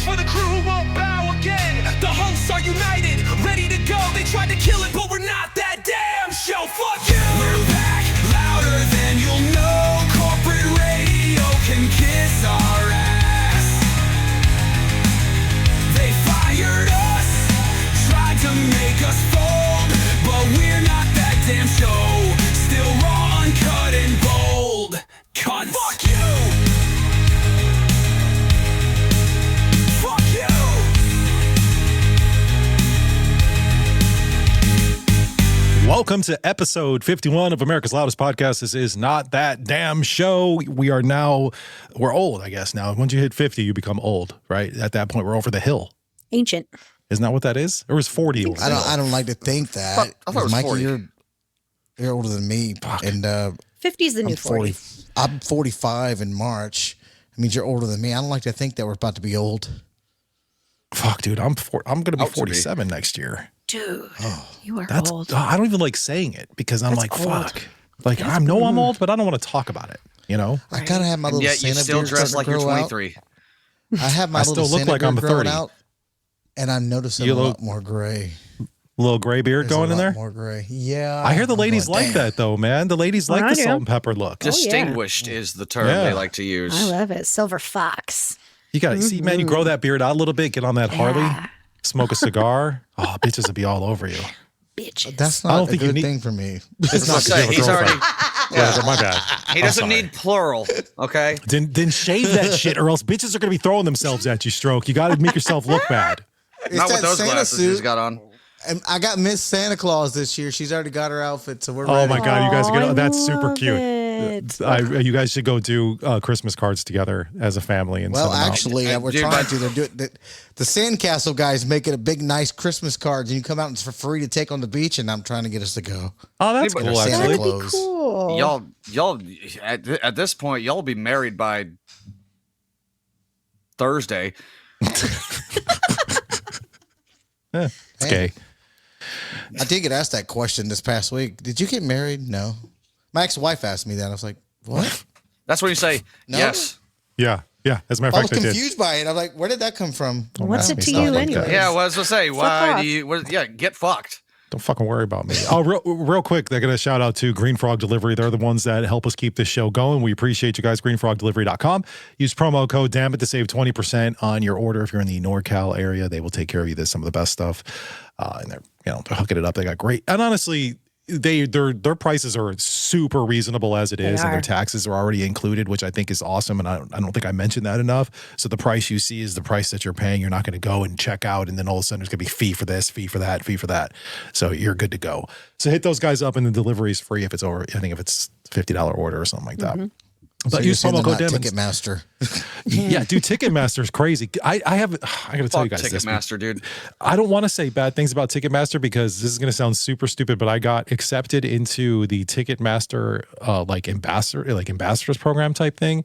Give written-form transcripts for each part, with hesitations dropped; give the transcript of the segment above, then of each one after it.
for the crew won't bow again. The hosts are united, ready to go. They tried to kill it, but we're not that damn show. Fuck you! We're back, louder than you'll know. Corporate radio can kiss our ass. They fired us, tried to make us fold, but we're not that damn show. Still raw, uncut, and bold. Cunts. Fuck you! Fuck you! Welcome to episode 51 of America's Loudest Podcast. This is Not That Damn Show. We're old, I guess, now. Once you hit 50, you become old, right? At that point, we're over the hill. Ancient. Isn't that what that is? Or is 40 old? I don't like to think that. I thought it was Mikey, 40. you're older than me. Fuck. And 50 is the new 40. I'm 45 in March. It means you're older than me. I don't like to think that we're about to be old. Fuck, dude, I'm going to be Out to be. 47 next year. Dude, you are That's old. I don't even like saying it because I'm That's like, old. fuck. Like, I know I'm old, but I don't want to talk about it, you know? I kind of have my And little yet you Santa still beard dress starting like to you're grow out. 23. I have my I little still look Santa like I'm beard growing 30. out, and I'm noticing You a look- lot more gray. Little gray beard There's going a in lot there. more gray. Yeah. I hear the I'm ladies going, like "Damn." that, though, man. The ladies like I the do. salt and pepper look. yeah. Distinguished is the term Yeah. they like to use. I love it. Silver fox. You got to see, man, you grow that beard out a little bit, get on that Harley, Yeah. smoke a cigar. Oh, bitches would be all over you. Bitches. That's I don't not a think you good need- thing for me. It's not Say, to he's already. Yeah, my bad. He doesn't need plural. Okay. Then shave that shit, or else bitches are going to be throwing themselves at you, Stroke. You got to make yourself look bad. It's Not with that those Santa glasses suit. he's got on. And I got Miss Santa Claus this year. She's already got her outfit, so we're Oh ready. my God, you guys are I gonna. That's super love cute. it. You guys should go do Christmas cards together as a family and Well, send them out. actually, we're Dude, trying but- to. They're doing the Sandcastle guys making a big, nice Christmas cards, and you come out and it's for free to take on the beach. And I'm trying to get us to go. Oh, that's Dude, but cool. Santa Actually, Claus. That'd be cool. Y'all, at this point, y'all will be married by Thursday. it's gay. I did get asked that question this past week. Did you get married? No. My ex-wife asked me that. I was like, what? That's when you say No. yes. Yeah. As a matter I of was fact, I did. confused by it. I'm like, where did that come from? What's Don't it ask to me you stuff like anyway? that. Yeah, well, I was gonna say, why off. do you? Get fucked. Don't fucking worry about me. Oh, real quick, they're going to shout out to Green Frog Delivery. They're the ones that help us keep this show going. We appreciate you guys. GreenFrogDelivery.com. Use promo code DAMNIT to save 20% on your order. If you're in the NorCal area, they will take care of you. There's some of the best stuff. And they're hooking it up. They got great. And honestly, their prices are super reasonable as it is, and their are. taxes are already included, which I think is awesome. And I don't think I mentioned that enough. So the price you see is the price that you're paying. You're not going to go and check out, and then all of a sudden there's going to be fee for this, fee for that, fee for that. So you're good to go. So hit those guys up, and the delivery is free if it's over. I think if it's $50 order or something like that. So But you're use saying promo they're code not DAMNIT. Ticketmaster. Yeah, dude, Ticketmaster is crazy. I got to tell you Fuck guys this. Ticketmaster, dude. I don't want to say bad things about Ticketmaster because this is going to sound super stupid, but I got accepted into the Ticketmaster ambassadors program type thing,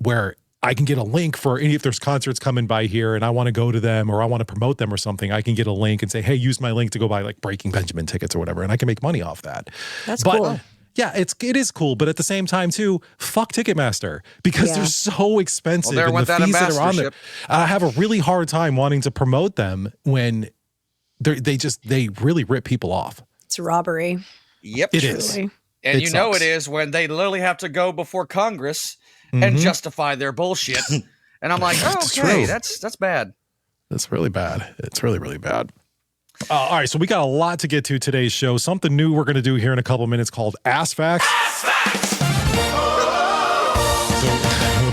where I can get a link for any if there's concerts coming by here and I want to go to them or I want to promote them or something. I can get a link and say, hey, use my link to go buy like Breaking Benjamin tickets or whatever, and I can make money off that. That's But cool. yeah, it is cool, but at the same time too, fuck Ticketmaster because Yeah. they're so expensive Well, there and went the that fees that are on there. ambassadorship. I have a really hard time wanting to promote them when they really rip people off. It's robbery. Yep, It is. Really. and It you know sucks. it is when they literally have to go before Congress and justify their bullshit. And I'm like, oh, It's okay, true. that's bad. That's really bad. It's really, really bad. All right, so we got a lot to get to today's show. Something new we're going to do here in a couple minutes called Ass Facts.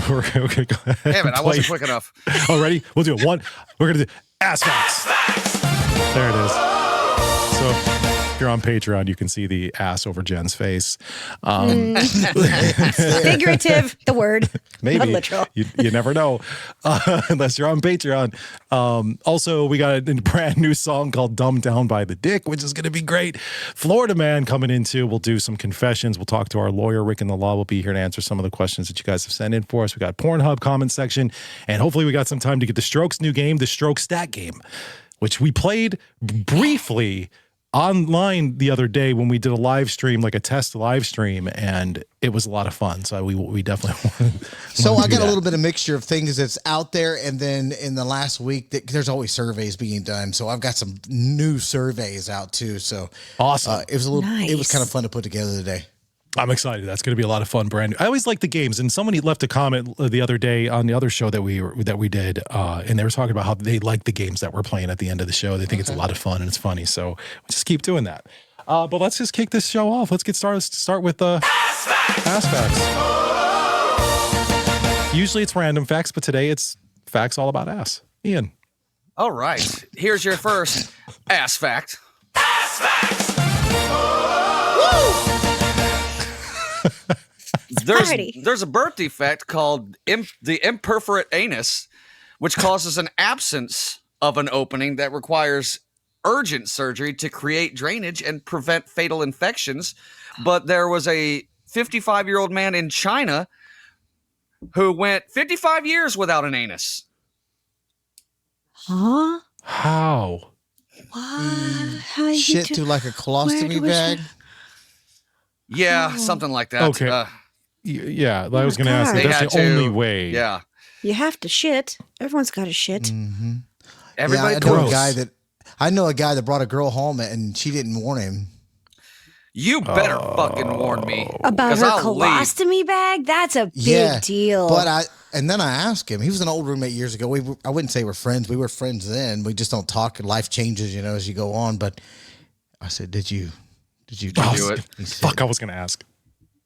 So we're going to go ahead Damn it, and I wasn't play- quick enough. Oh, ready? We'll do it. We're going to do Ass Facts. There it is. So if you're on Patreon, you can see the ass over Jen's face. Figurative, the word. Maybe. Not literal. You never know, unless you're on Patreon. Also, we got a brand new song called Dumbed Down by the Dick, which is going to be great. Florida Man coming into. We'll do some confessions. We'll talk to our lawyer, Rick in the Law. We'll be here to answer some of the questions that you guys have sent in for us. We got Pornhub comment section, and hopefully we got some time to get the Strokes new game, the Stroke Stat game, which we played briefly online the other day when we did a live stream, like a test live stream, and it was a lot of fun. So we definitely want to. So I got a little bit of mixture of things that's out there, and then in the last week, there's always surveys being done. So I've got some new surveys out too. So awesome. It was it was kind of fun to put together today. I'm excited. That's going to be a lot of fun. Brand new. I always like the games, and somebody left a comment the other day on the other show that we did, and they were talking about how they like the games that we're playing at the end of the show. They think it's a lot of fun and it's funny. So we'll just keep doing that. But let's just kick this show off. Let's get started. Start with Ass Facts. Usually it's random facts, but today it's facts all about ass. Ian. All right. Here's your first ass fact. Ass facts. There's a birth defect called the imperforate anus, which causes an absence of an opening that requires urgent surgery to create drainage and prevent fatal infections. But there was a 55-year-old man in China who went 55 years without an anus. Huh? How? What? How you Shit do- to like a colostomy bag. Yeah, something like that. Okay. Yeah, I was going to ask. God. That's the They had only to- way. Yeah. You have to shit. Everyone's got to shit. Mm-hmm. Everybody I know gross. I know a guy that brought a girl home and she didn't warn him. You better fucking warn me. About 'cause her I'll leave. colostomy bag? That's a big Yeah, deal. But then I asked him. He was an old roommate years ago. I wouldn't say we're friends. We were friends then. We just don't talk. Life changes, as you go on. But I said, "Did you do it? He said, Fuck, I was going to ask.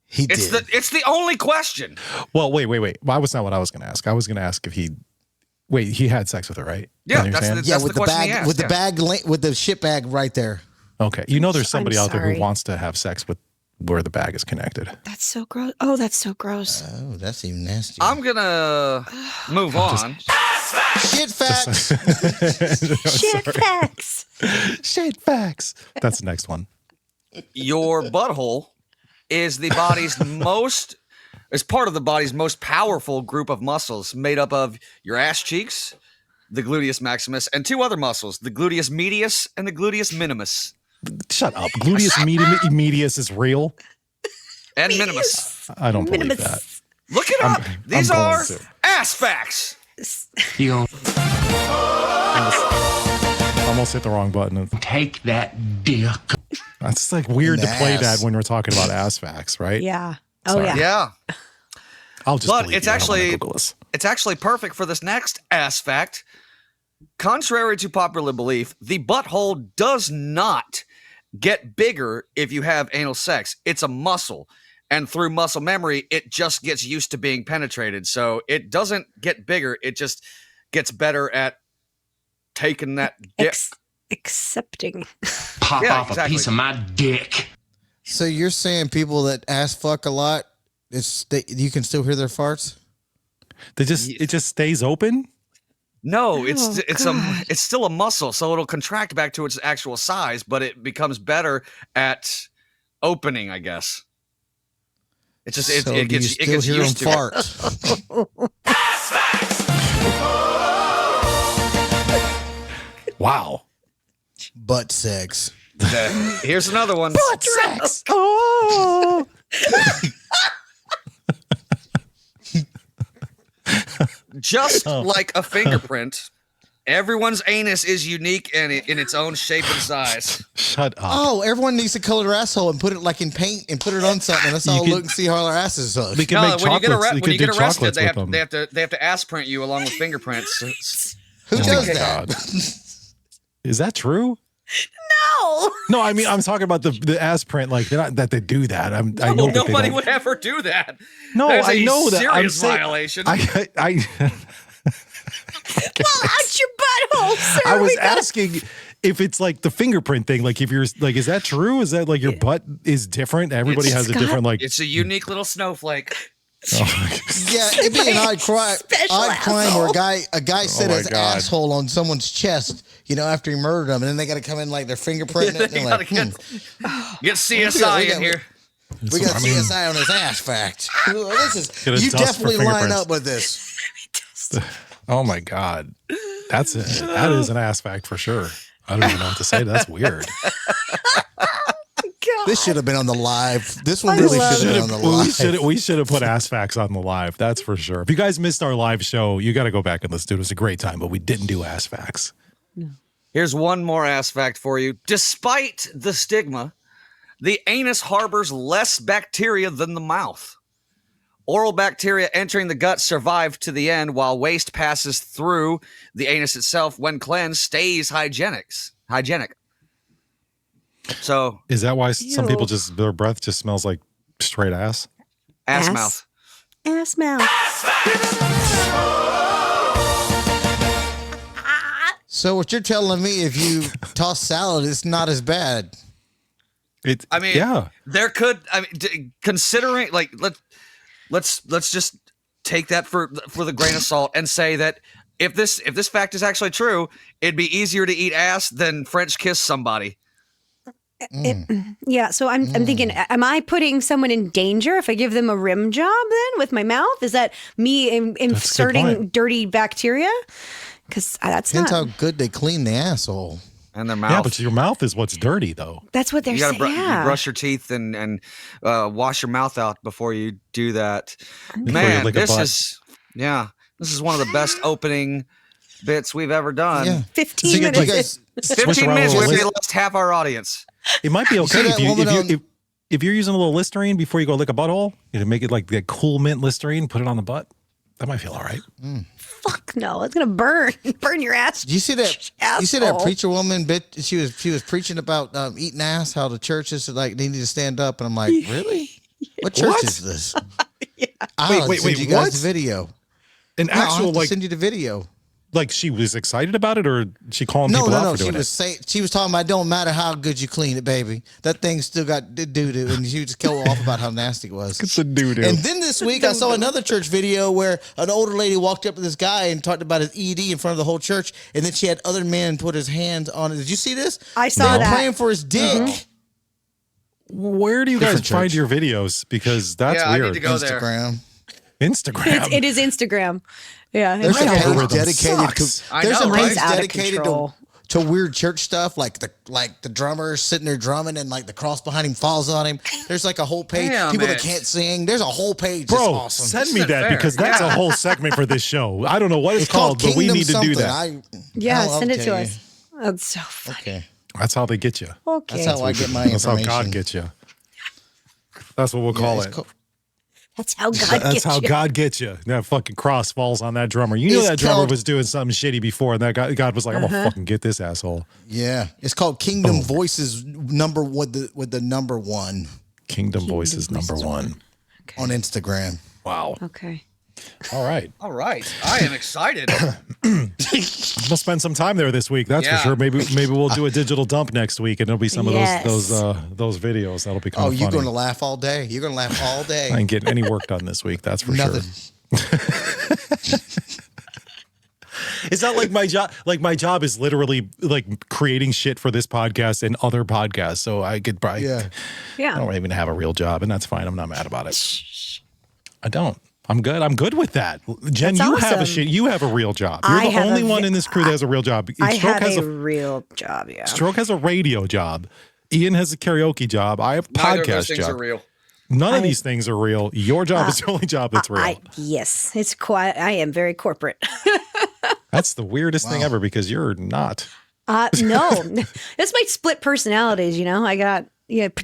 He It's did. the only question. Well, wait. Well, that was not what I was going to ask. I was going to ask if he had sex with her, right? Yeah, You understand? that's with the the question he bag, asked, with the yeah. bag, with the shit bag right there. Okay. There's somebody out there sorry. who wants to have sex with where the bag is connected. That's so gross. Oh, that's so gross. Oh, that's even nasty. I'm gonna move on. Shit facts. Shit facts. Shit facts. That's the next one. Your butthole is part of the body's most powerful group of muscles, made up of your ass cheeks, the gluteus maximus, and two other muscles, the gluteus medius and the gluteus minimus. Shut up. Gluteus medius is real. And minimus. I don't believe Minimus. that. Look it up. These I'm going are to. ass facts. Almost hit the wrong button. Take that dick. That's like weird In to the play ass. that when we're talking about ass facts, right? Yeah. Oh, Sorry. yeah. Yeah. I'll just But believe it's you. I don't wanna actually- Google this. It's actually perfect for this next ass fact. Contrary to popular belief, the butthole does not get bigger if you have anal sex. It's a muscle. And through muscle memory, it just gets used to being penetrated. So it doesn't get bigger. It just gets better at taking that dick. Accepting. Pop Yeah, off exactly. a piece of my dick. So you're saying people that ass fuck a lot, you can still hear their farts? It just stays open. No, it's God. it's still a muscle, so it'll contract back to its actual size, but it becomes better at opening, I guess. It just So it do you gets still hear used them to fart? Wow. Butt sex. it. Here's another one. Sex. Oh. Just like a fingerprint, everyone's anus is unique and in its own shape and size. Shut up. Oh, everyone needs to color their asshole and put it like in paint and put it on something. Let's all can- look and see how our asses look. We can make when you get, chocolates. We when can you do get arrested, chocolates they with have, them. they have to ass print you along with fingerprints. Who does Oh, that? God. Is that true? No. No, I mean I'm talking about the ass print. Like they're not that they do that. I know that they Nobody don't. would ever do that. No, That is I a know that. I'm serious saying- violation. Well, out your butthole, sir. I was We gotta- asking if it's like the fingerprint thing. Like if you're like, is that true? Is that like your butt is different? Everybody It's has a got- different like. It's a unique little snowflake. Yeah, it'd be an odd Special crime where a guy set my his God. asshole on someone's chest, after he murdered him, and then they got to come in like they're fingerprinting it. And They they're gotta like, get CSI We got- in here. we got CSI on his ass fact. This Get a is you dust for definitely line fingerprints. up with this. Oh my God, that is an ass fact for sure. I don't even know what to say. That's weird. God. This should have been on the live. This one I really love should have been on the live. We should have put Ass Facts on the live. That's for sure. If you guys missed our live show, you got to go back and listen to it. It was a great time, but we didn't do Ass Facts. Here's one more ass fact for you. Despite the stigma, the anus harbors less bacteria than the mouth. Oral bacteria entering the gut survive to the end, while waste passes through the anus itself. When cleansed, stays hygienic. So, Is that why some people Ew. their breath just smells like straight ass? ass Ass. mouth. Ass mouth. So what you're telling me, if you toss salad, it's not as bad. I mean, yeah. there could. I mean, considering like let's just take that for the grain of salt and say that if this fact is actually true, it'd be easier to eat ass than French kiss somebody. Yeah, so I'm thinking, am I putting someone in danger if I give them a rim job then with my mouth? Is that me inserting point. dirty bacteria? Because that's Depends not. how good they clean the asshole. And their mouth. Yeah, but your mouth is what's dirty, though. That's what they're You gotta saying. you brush your teeth and wash your mouth out before you do that. Before you Man, lick a this butt. is one of the best opening bits we've ever done. Yeah. 15 So you minutes. guys, 15 around minutes, a little we bit. lost half our audience. It might be okay see if that woman on- if you're using a little Listerine before you go lick a butthole, you know, make it like the cool mint Listerine, put it on the butt. That might feel all right. Fuck no, it's gonna burn your ass. Do you see that? You see that Asshole. preacher woman? She was preaching about eating ass. How the churches like they need to stand up, and I'm like, really? What church What? is this? Yeah. I'll Wait, send you guys what? the video. An No, I'll actual have to like send you the video. like she was excited about it, or she calling No, people out no, no. for She doing was she was talking about it don't matter how good you clean it, baby. That thing still got doo doo, and she would just go off about how nasty it was. It's a doo-doo. And then this week I saw another church video where an older lady walked up to this guy and talked about his ED in front of the whole church, and then she had other men put his hands on it. Did you see this? I saw They were that. praying for his dick. it. Where do you guys Different find church. your videos? Because that's Yeah, I need weird. to go there. Instagram. Instagram. It is Instagram. Yeah, There's a it's page algorithm dedicated sucks. to. I There's know, a right? page Mine's out of dedicated control. to weird church stuff, like the drummer sitting there drumming and like the cross behind him falls on him. There's like a whole page. Damn People it. that can't sing. There's a whole page. That's Bro, awesome. send This me isn't that fair. because that's a Yeah. whole segment for this show. I don't know what it's, It's called but we Kingdom need to do something. that. Yeah, I'll send it tell to you. us. That's so funny. Okay, That's how they get you. Okay, that's how I get my That's how information. God gets you. That's what we'll Yeah, call it's it. called- that's how God That's gets how you. God gets you. That fucking cross falls on that drummer. You know It's that drummer called- was doing something shitty before, and that God was like, "I'm gonna fucking get this asshole." Yeah, it's called Kingdom Voices number with the number one Kingdom Voices number one. on Instagram. Wow. Okay. All right. All right, I am excited. We'll spend some time there this week. That's Yeah. for sure. Maybe we'll do a digital dump next week, and it'll be some of Yes. those videos. That'll be kind Oh, of you're funny. going to laugh all day. You're going to laugh all I day. ain't getting any work done this week. That's for Nothing. sure. It's not like my job. Like my job is literally like creating shit for this podcast and other podcasts. So I could probably. Yeah. I Yeah. don't even have a real job, and that's fine. I'm not mad about it. I don't. I'm good. I'm good with that. Jen, That's you have a awesome. shit. You have a real job. You're I the have only a one vi- in this crew that has a real job. I Stroke have has a real job. Yeah. Stroke has a radio job. Ian has a karaoke job. I have a Neither of those podcast things job. are real. None of these things are real. Your job is the only job that's real. Yes, it's quiet. I am very corporate. That's the weirdest thing ever because you're not. No, that's my split personalities. You know, I got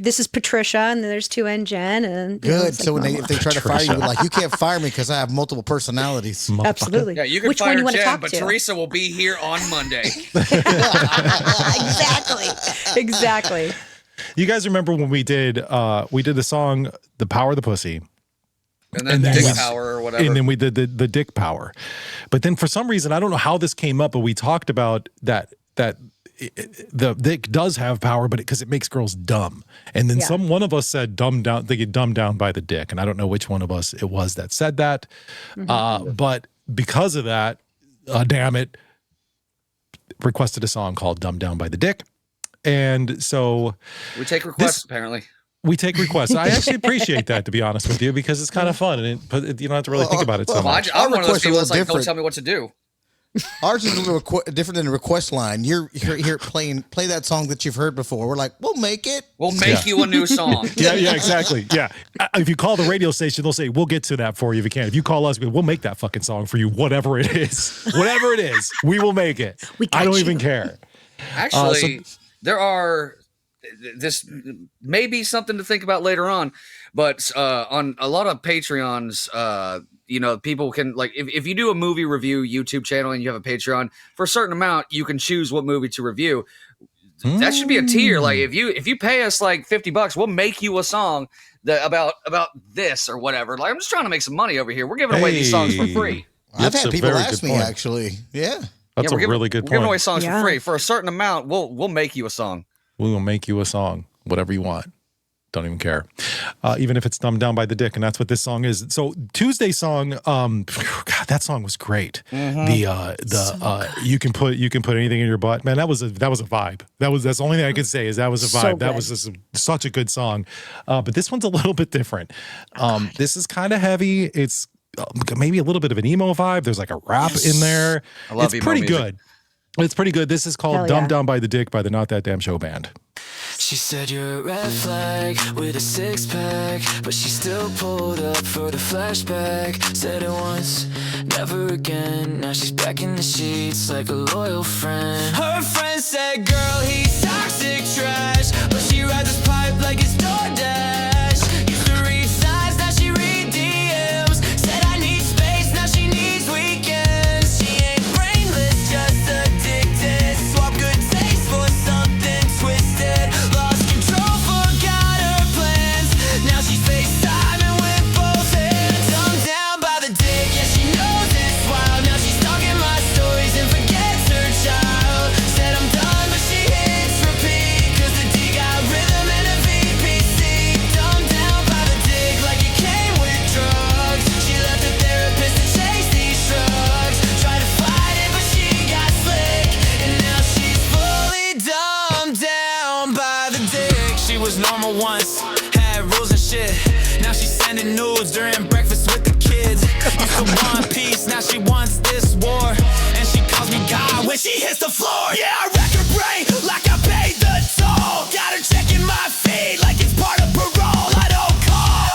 this is Patricia, and then there's 2N Jen, and you know, Good. it's So like when normal. if they try to fire you, like you can't fire me because I have multiple personalities. Absolutely. Yeah, you can Which fire one you want to Jen, talk but to? Teresa will be here on Monday. Exactly. You guys remember when we did the song "The Power of the Pussy," And then And then dick we- power or whatever. and then we did the dick power. But then for some reason, I don't know how this came up, but we talked about that the dick does have power, but because it makes girls dumb. And then Yeah. one of us said dumb down. They get dumbed down by the dick, and I don't know which one of us it was that said that. But because of that, damn it, requested a song called "Dumbed Down by the Dick," and so. we take requests, apparently. We take requests. I actually appreciate that, to be honest with you, because it's kind of fun, and you don't have to really think about it so Well, much. I'm one of those requests are a people that's little like, don't different. tell me what to do. Ours is a little different than a request line. You're here play that song that you've heard before. We're like, we'll make it. We'll make you a new song. Yeah, exactly. Yeah. If you call the radio station, they'll say, we'll get to that for you if you can. If you call us, we'll make that fucking song for you, whatever it is. Whatever it is, we will make it. I don't even care. Actually, there are, this may be something to think about later on, but on a lot of Patreons, you know, people can, like, if you do a movie review YouTube channel and you have a Patreon, for a certain amount, you can choose what movie to review. That should be a tier. Like, if you pay us like $50, we'll make you a song that about this or whatever. Like, I'm just trying to make some money over here. We're giving away these songs for free. I've That's had a people very ask good me, point. actually. Yeah. That's we're a really good We're giving away point. songs for free. For a certain amount, we'll make you a song. We will make you a song, whatever you want. Don't even care. Even if it's dumbed down by the dick, and that's what this song is. So Tuesday song, God, that song was great. You can put anything in your butt. Man, that was a vibe. That's the only thing I could say is that was a vibe. So that good. was just such a good song. But this one's a little bit different. This is kind of heavy. It's maybe a little bit of an emo vibe. There's like a rap in there. I love it's emo pretty music. good. It's pretty good. This is called Hell Dumbed yeah. Down by the Dick by the Not That Damn Show Band. She said you're a red flag with a six-pack, but she still pulled up for the flashback. Said it once, never again. Now she's back in the sheets like a loyal friend. Her friend said, girl, he's toxic trash, but she rides his pipe like it's DoorDash. Used to read signs, now she read DMs. Said I need space, now she needs weekends. She ain't brainless, just addicted. Swap good taste for something twisted. Lost control, forgot her plans. Now she's FaceTiming with both hands. Dumbed down by the dick, yeah, she knows it's wild. Now she's stalking my stories and forgets her child. Said I'm done, but she hits repeat, 'cause the D got rhythm and a VPC. Dumbed down by the dick like it came with drugs. She left the therapist to chase these shrugs. Tried to fight it, but she got slick, and now she's fully dumbed down by the dick. She was normal once, had rules and shit. Now she's sending nudes during breakfast with the kids. Used to want peace, now she wants this war. And she calls me God when she hits the floor. Yeah, I wreck her brain like I paid the toll. Got her checking my feed like it's part of parole. I don't call,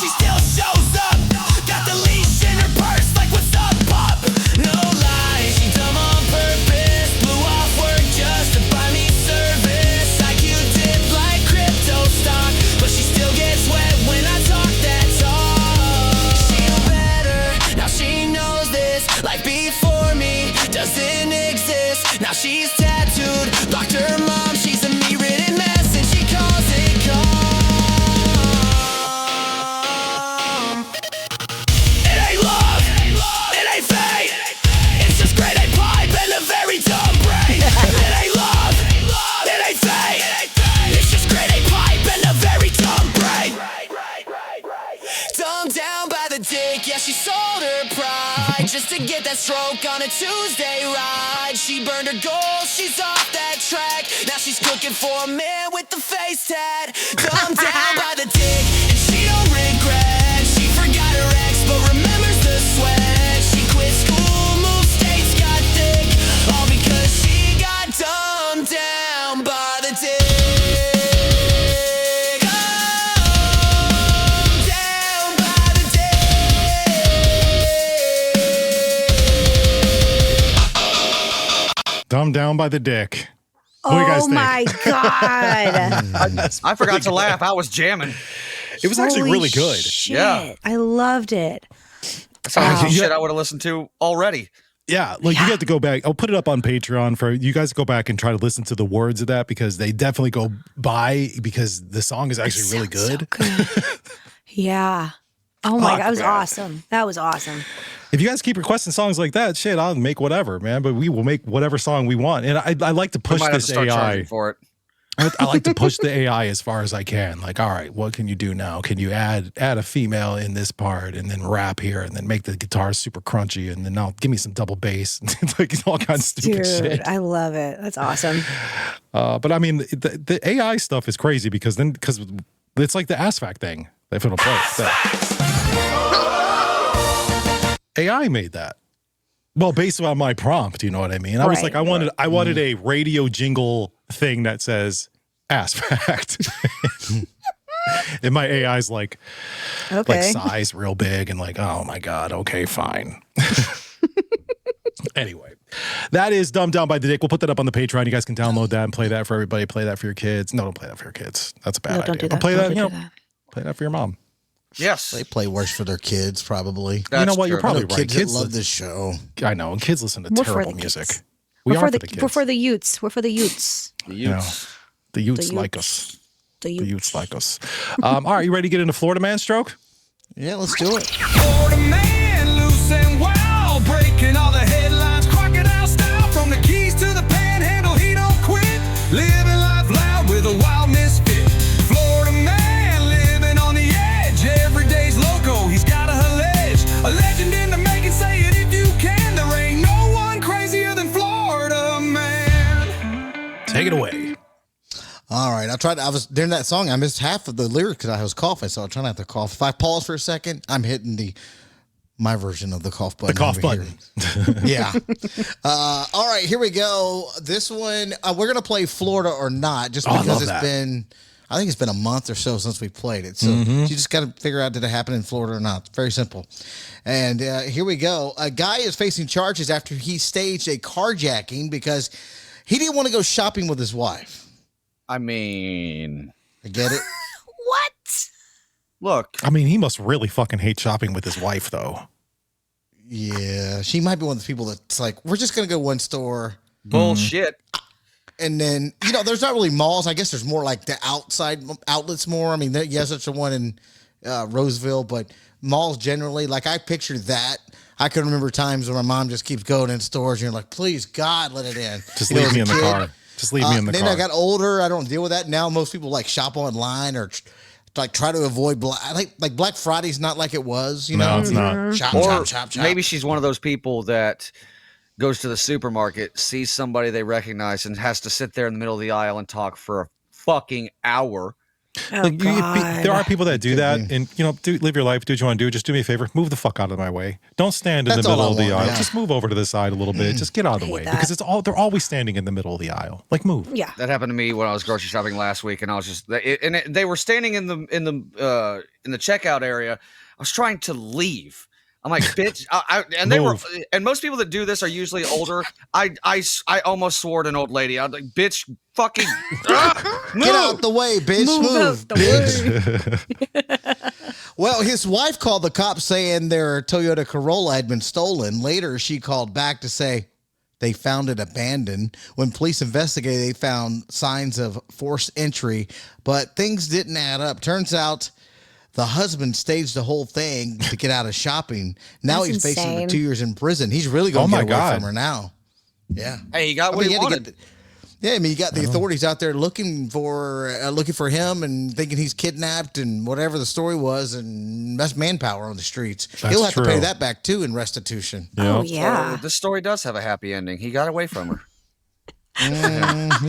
she still shows up. Got the leash in her purse like what's up, pup? No lie, she dumb on purpose. Blew off work just to buy me service. IQ dip like crypto stock, but she still gets wet when I talk that talk. She knew better, now she knows this. Life before me doesn't exist. Now she's tattooed, locked her mom. She's a me-ridden mess, and she calls it calm. It ain't love, it ain't fate. It's just grade A pipe and a very dumb brain. It ain't love, it ain't fate. It's just grade A pipe and a very dumb brain. Dumbed down by the dick, yeah, she sold her pride just to get that stroke on a Tuesday ride. She burned her goals, she's off that track. Now she's cooking for a man with the face tat. Dumbed down by the dick, and she don't regret. She forgot her ex, but remembers the sweat. She quit school, moved states, got thick, all because she got dumbed down by the dick. Dumbed down by the dick. Dumbed Down by the Dick. What do you guys Oh think? my God. I forgot to laugh. I was jamming. It was actually Holy really good. Shit. Yeah. I loved it. That sounds like Wow. shit I would have listened to already. Yeah, like you have to go back. I'll put it up on Patreon for you guys to go back and try to listen to the words of that because they definitely go by because the song is actually really good. Yeah. Oh my Fuck, God. It was man. awesome. That was awesome. If you guys keep requesting songs like that, shit, I'll make whatever, man. But we will make whatever song we want. And I like to We push might have to this start AI. charging for it. I like to push the AI as far as I can. Like, all right, what can you do now? Can you add a female in this part and then rap here and then make the guitar super crunchy and then now give me some double bass and like all kinds of stupid Dude, shit. I love it. That's awesome. But I mean, the AI stuff is crazy because it's like the ASFAC thing. If it'll play. AI made that. Well, based on my prompt, you know what I mean? I was like, I wanted a radio jingle thing that says ass fact. And my AI's like size real big and like, oh my God, okay, fine. Anyway, that is Dumbed Down by the Dick. We'll put that up on the Patreon. You guys can download that and play that for everybody. Play that for your kids. No, don't play that for your kids. That's a bad idea. Don't do that. Play Don't that, do you know, that. play that for your mom. Yes. They play worse for their kids, probably. You know That's what? You're true. probably I know right. kids that love this show. I know. And kids listen to We're for terrible the music. kids. We We're are for for the kids. We're for the youths. We're for the youths. The You know, youths. the youths The like youths. us. The The youths. youths like us. All right, you ready to get into Florida Man Stroke? Yeah, let's do it. Florida man, loose and wild, breaking all the headlines, crocodile style. From the Keys to the Panhandle, he don't quit. Living life loud with a wild misfit. Florida man, living on the edge. Every day's loco, he's got a legend in the making. Say it if you can. There ain't no one crazier than Florida man. Take it away. All right. I was during that song, I missed half of the lyrics because I was coughing, so I try not to cough. If I pause for a second, I'm hitting my version of the cough button. The cough over button. here. Yeah. All right, here we go. This one, we're going to play Florida or Not, just Oh, I because love it's that. been, I think it's been a month or so since we played it. So Mm-hmm. you just got to figure out, did it happen in Florida or not? Very simple. And here we go. A guy is facing charges after he staged a carjacking because he didn't want to go shopping with his wife. I mean, I get it. What? look. I mean, he must really fucking hate shopping with his wife, though. Yeah, she might be one of the people that's like, we're just going to go one store. Bullshit. And then, there's not really malls. I guess there's more like the outside outlets more. I mean, yes, there's one in Roseville, but malls generally, like I picture that. I can remember times when my mom just keeps going in stores and you're like, please, God, let it in. Just You know, leave as me a in the kid. car. Just leave me in the then car. I got older. I don't deal with that. Now most people like shop online or like try to avoid like Black Friday's not like it was, No, it's not. Chop, Or chop. maybe she's one of those people that goes to the supermarket, sees somebody they recognize, and has to sit there in the middle of the aisle and talk for a fucking hour. Oh, Like, God. there are people that do that, and live your life, do what you want to do. Just do me a favor, move the fuck out of my way. Don't stand in That's the middle all of I the want, aisle. yeah. Just move over to the side a little bit. Just get out of the hate way that. because they're always standing in the middle of the aisle. Like, move. Yeah. That happened to me when I was grocery shopping last week, and I was just they were standing in the checkout area. I was trying to leave. I'm like, bitch, and most people that do this are usually older. I almost swore at an old lady. I was like, bitch, fucking Get out the way, bitch. Move, out the bitch. Well, his wife called the cops saying their Toyota Corolla had been stolen. Later, she called back to say they found it abandoned. When police investigated, they found signs of forced entry, but things didn't add up. Turns out the husband staged the whole thing to get out of shopping. Now That's he's facing insane. 2 years in prison. He's really going Oh to my get away God. from her now. Yeah. Hey, he got what he had to wanted. you got the authorities out there looking for him and thinking he's kidnapped and whatever the story was, and that's manpower on the streets. That's He'll have to true. pay that back too in restitution. Oh, Yeah. yeah. So this story does have a happy ending. He got away from her. He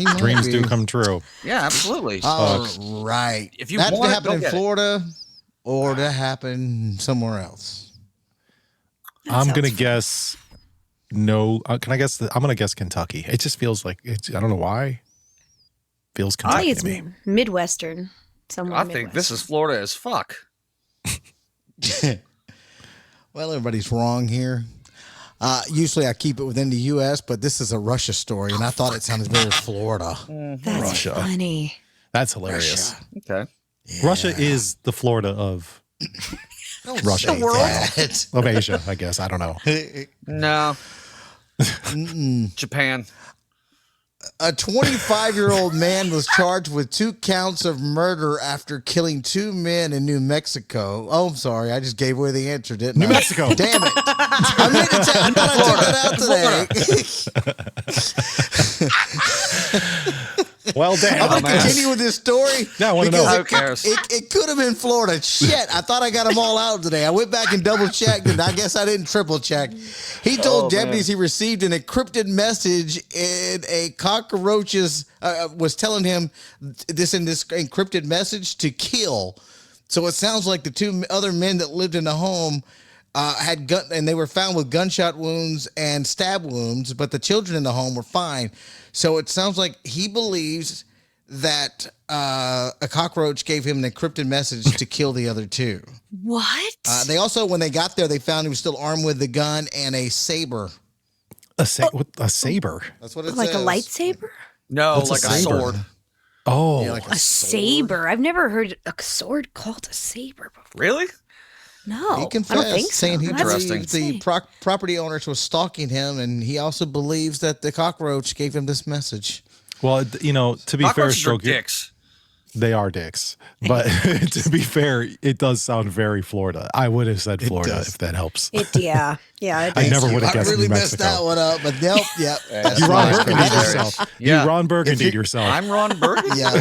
might Dreams be. do come true. Yeah, absolutely. All right. If you that want to it, happen go in get it. Florida or to happen somewhere else. I'm sounds gonna fun. guess no. Can I guess? I'm gonna guess Kentucky. It just feels like it's. I don't know why. Feels I Kentucky think to me. it's Midwestern. Somewhere I think this is Florida as fuck. Well, everybody's wrong here. Usually I keep it within the U.S., but this is a Russia story, and I thought it sounded very Florida. That's Russia. funny. That's hilarious. Okay. Russia is the Florida of Russia. Say that. Of Asia, I guess. I don't know. No. Japan. A 25-year-old man was charged with 2 counts of murder after killing 2 men in New Mexico. Oh, I'm sorry. I just gave away the answer, didn't I? New Mexico. Damn it. I meant to I thought I took that out today. Well, damn. I'm going to man. continue with this story. Yeah, I wanna know. because Who cares? It could have been Florida. Shit, I thought I got them all out today. I went back and double checked, and I guess I didn't triple check. He told deputies he received an encrypted message, and a cockroaches was telling him this encrypted message to kill. So it sounds like the 2 other men that lived in the home had gun, and they were found with gunshot wounds and stab wounds, but the children in the home were fine. So it sounds like he believes that a cockroach gave him an encrypted message to kill the other two. What? They also, when they got there, they found he was still armed with the gun and a saber. A saber. That's what it Like says. a lightsaber? No, What's a like a saber? sword. Oh, Yeah, like A saber. I've never heard a sword called a saber before. Really? He No, I don't confessed, think so. saying he That's believed the insane. property owners was stalking him, and he also believes that the cockroach gave him this message. well, to be fair, Cockroaches are Stroke, dicks. they are dicks. But to be fair, it does sound very Florida. I would have said Florida does. if that helps. Yeah. It I does. never would have I guessed really New messed Mexico. that one up, but nope, yep. That's You Ron nice. Burgundy That is- yourself. Yeah. You Ron Burgundy If you- yourself. I'm Ron Burgundy. Yeah.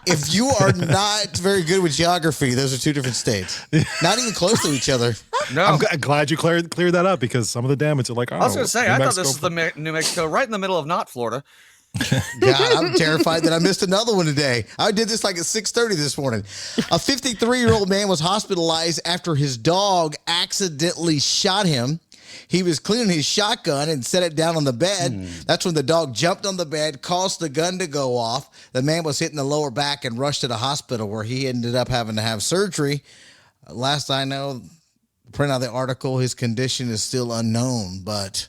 If you are not very good with geography, those are two different states. Not even close to each other. No. I'm glad you cleared that up because some of the damage are like, oh, I was going to say, New I thought Mexico- this was the New Mexico, right in the middle of not Florida. God, I'm terrified that I missed another one today. I did this like at 6:30 this morning. A 53-year-old man was hospitalized after his dog accidentally shot him. He was cleaning his shotgun and set it down on the bed. That's when the dog jumped on the bed, caused the gun to go off. The man was hit in the lower back and rushed to the hospital where he ended up having to have surgery. Last I know, print out the article, his condition is still unknown, but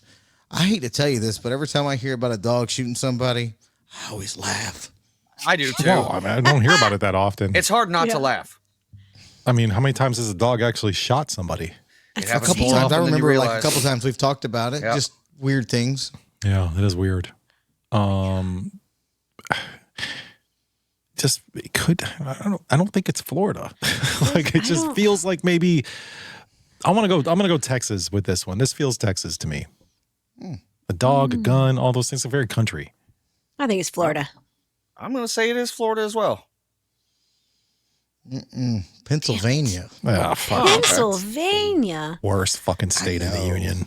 I hate to tell you this, but every time I hear about a dog shooting somebody, I always laugh. I do too. Well, I mean, I don't hear about it that often. It's hard not to laugh. I mean, how many times has a dog actually shot somebody? It A happens couple more times. often I than you remember like a realize. couple times we've talked about it. Yeah. Just weird things. Yeah, it is weird. Just it could. I don't think it's Florida. Like it just feels like maybe. I'm gonna go Texas with this one. This feels Texas to me. A dog, a gun, all those things are very country. I think it's Florida. I'm going to say it is Florida as well. Pennsylvania. Ah, fuck. Pennsylvania. Worst fucking state in the union.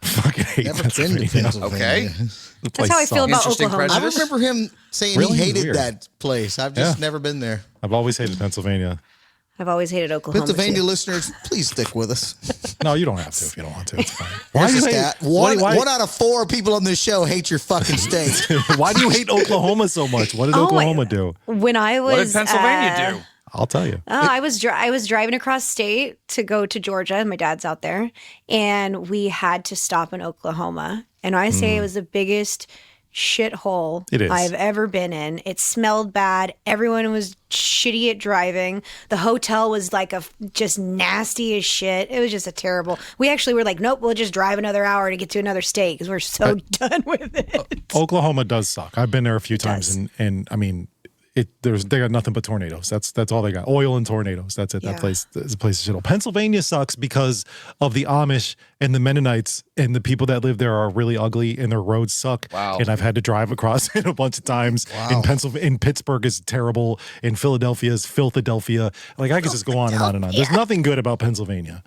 Fucking hate Never been to Pennsylvania. Pennsylvania. Okay. The That's place how I feel sucks. about Interesting Oklahoma. I prejudice. remember him saying Really? he hated Weird. that place. I've just Yeah. never been there. I've always hated Pennsylvania. I've always hated Oklahoma. Pennsylvania too. listeners, please stick with us. No, you don't have to if you don't want to. It's fine. Here's do the you stat. hate? One out of 4 people on this show hate your fucking state. Why do you hate Oklahoma so much? What did Oh, Oklahoma do? When I was What did Pennsylvania do? I'll tell you. I was driving across state to go to Georgia, and my dad's out there, and we had to stop in Oklahoma. And I say it was the biggest shithole It is. I've ever been in. It smelled bad. Everyone was shitty at driving. The hotel was like just nasty as shit. It was just a terrible. We actually were like, nope, we'll just drive another hour to get to another state because we're so done with it. Oklahoma does suck. I've been there a few times, does. and I mean, they got nothing but tornadoes. That's all they got. Oil and tornadoes. That's it. Yeah. That place is a place to shithole. Pennsylvania sucks because of the Amish and the Mennonites, and the people that live there are really ugly, and their roads suck. Wow. And I've had to drive across it a bunch of times. In Pennsylvania, in Pittsburgh is terrible. In Philadelphia is Philadelphia. Like I could just go on and on and on. There's nothing good about Pennsylvania.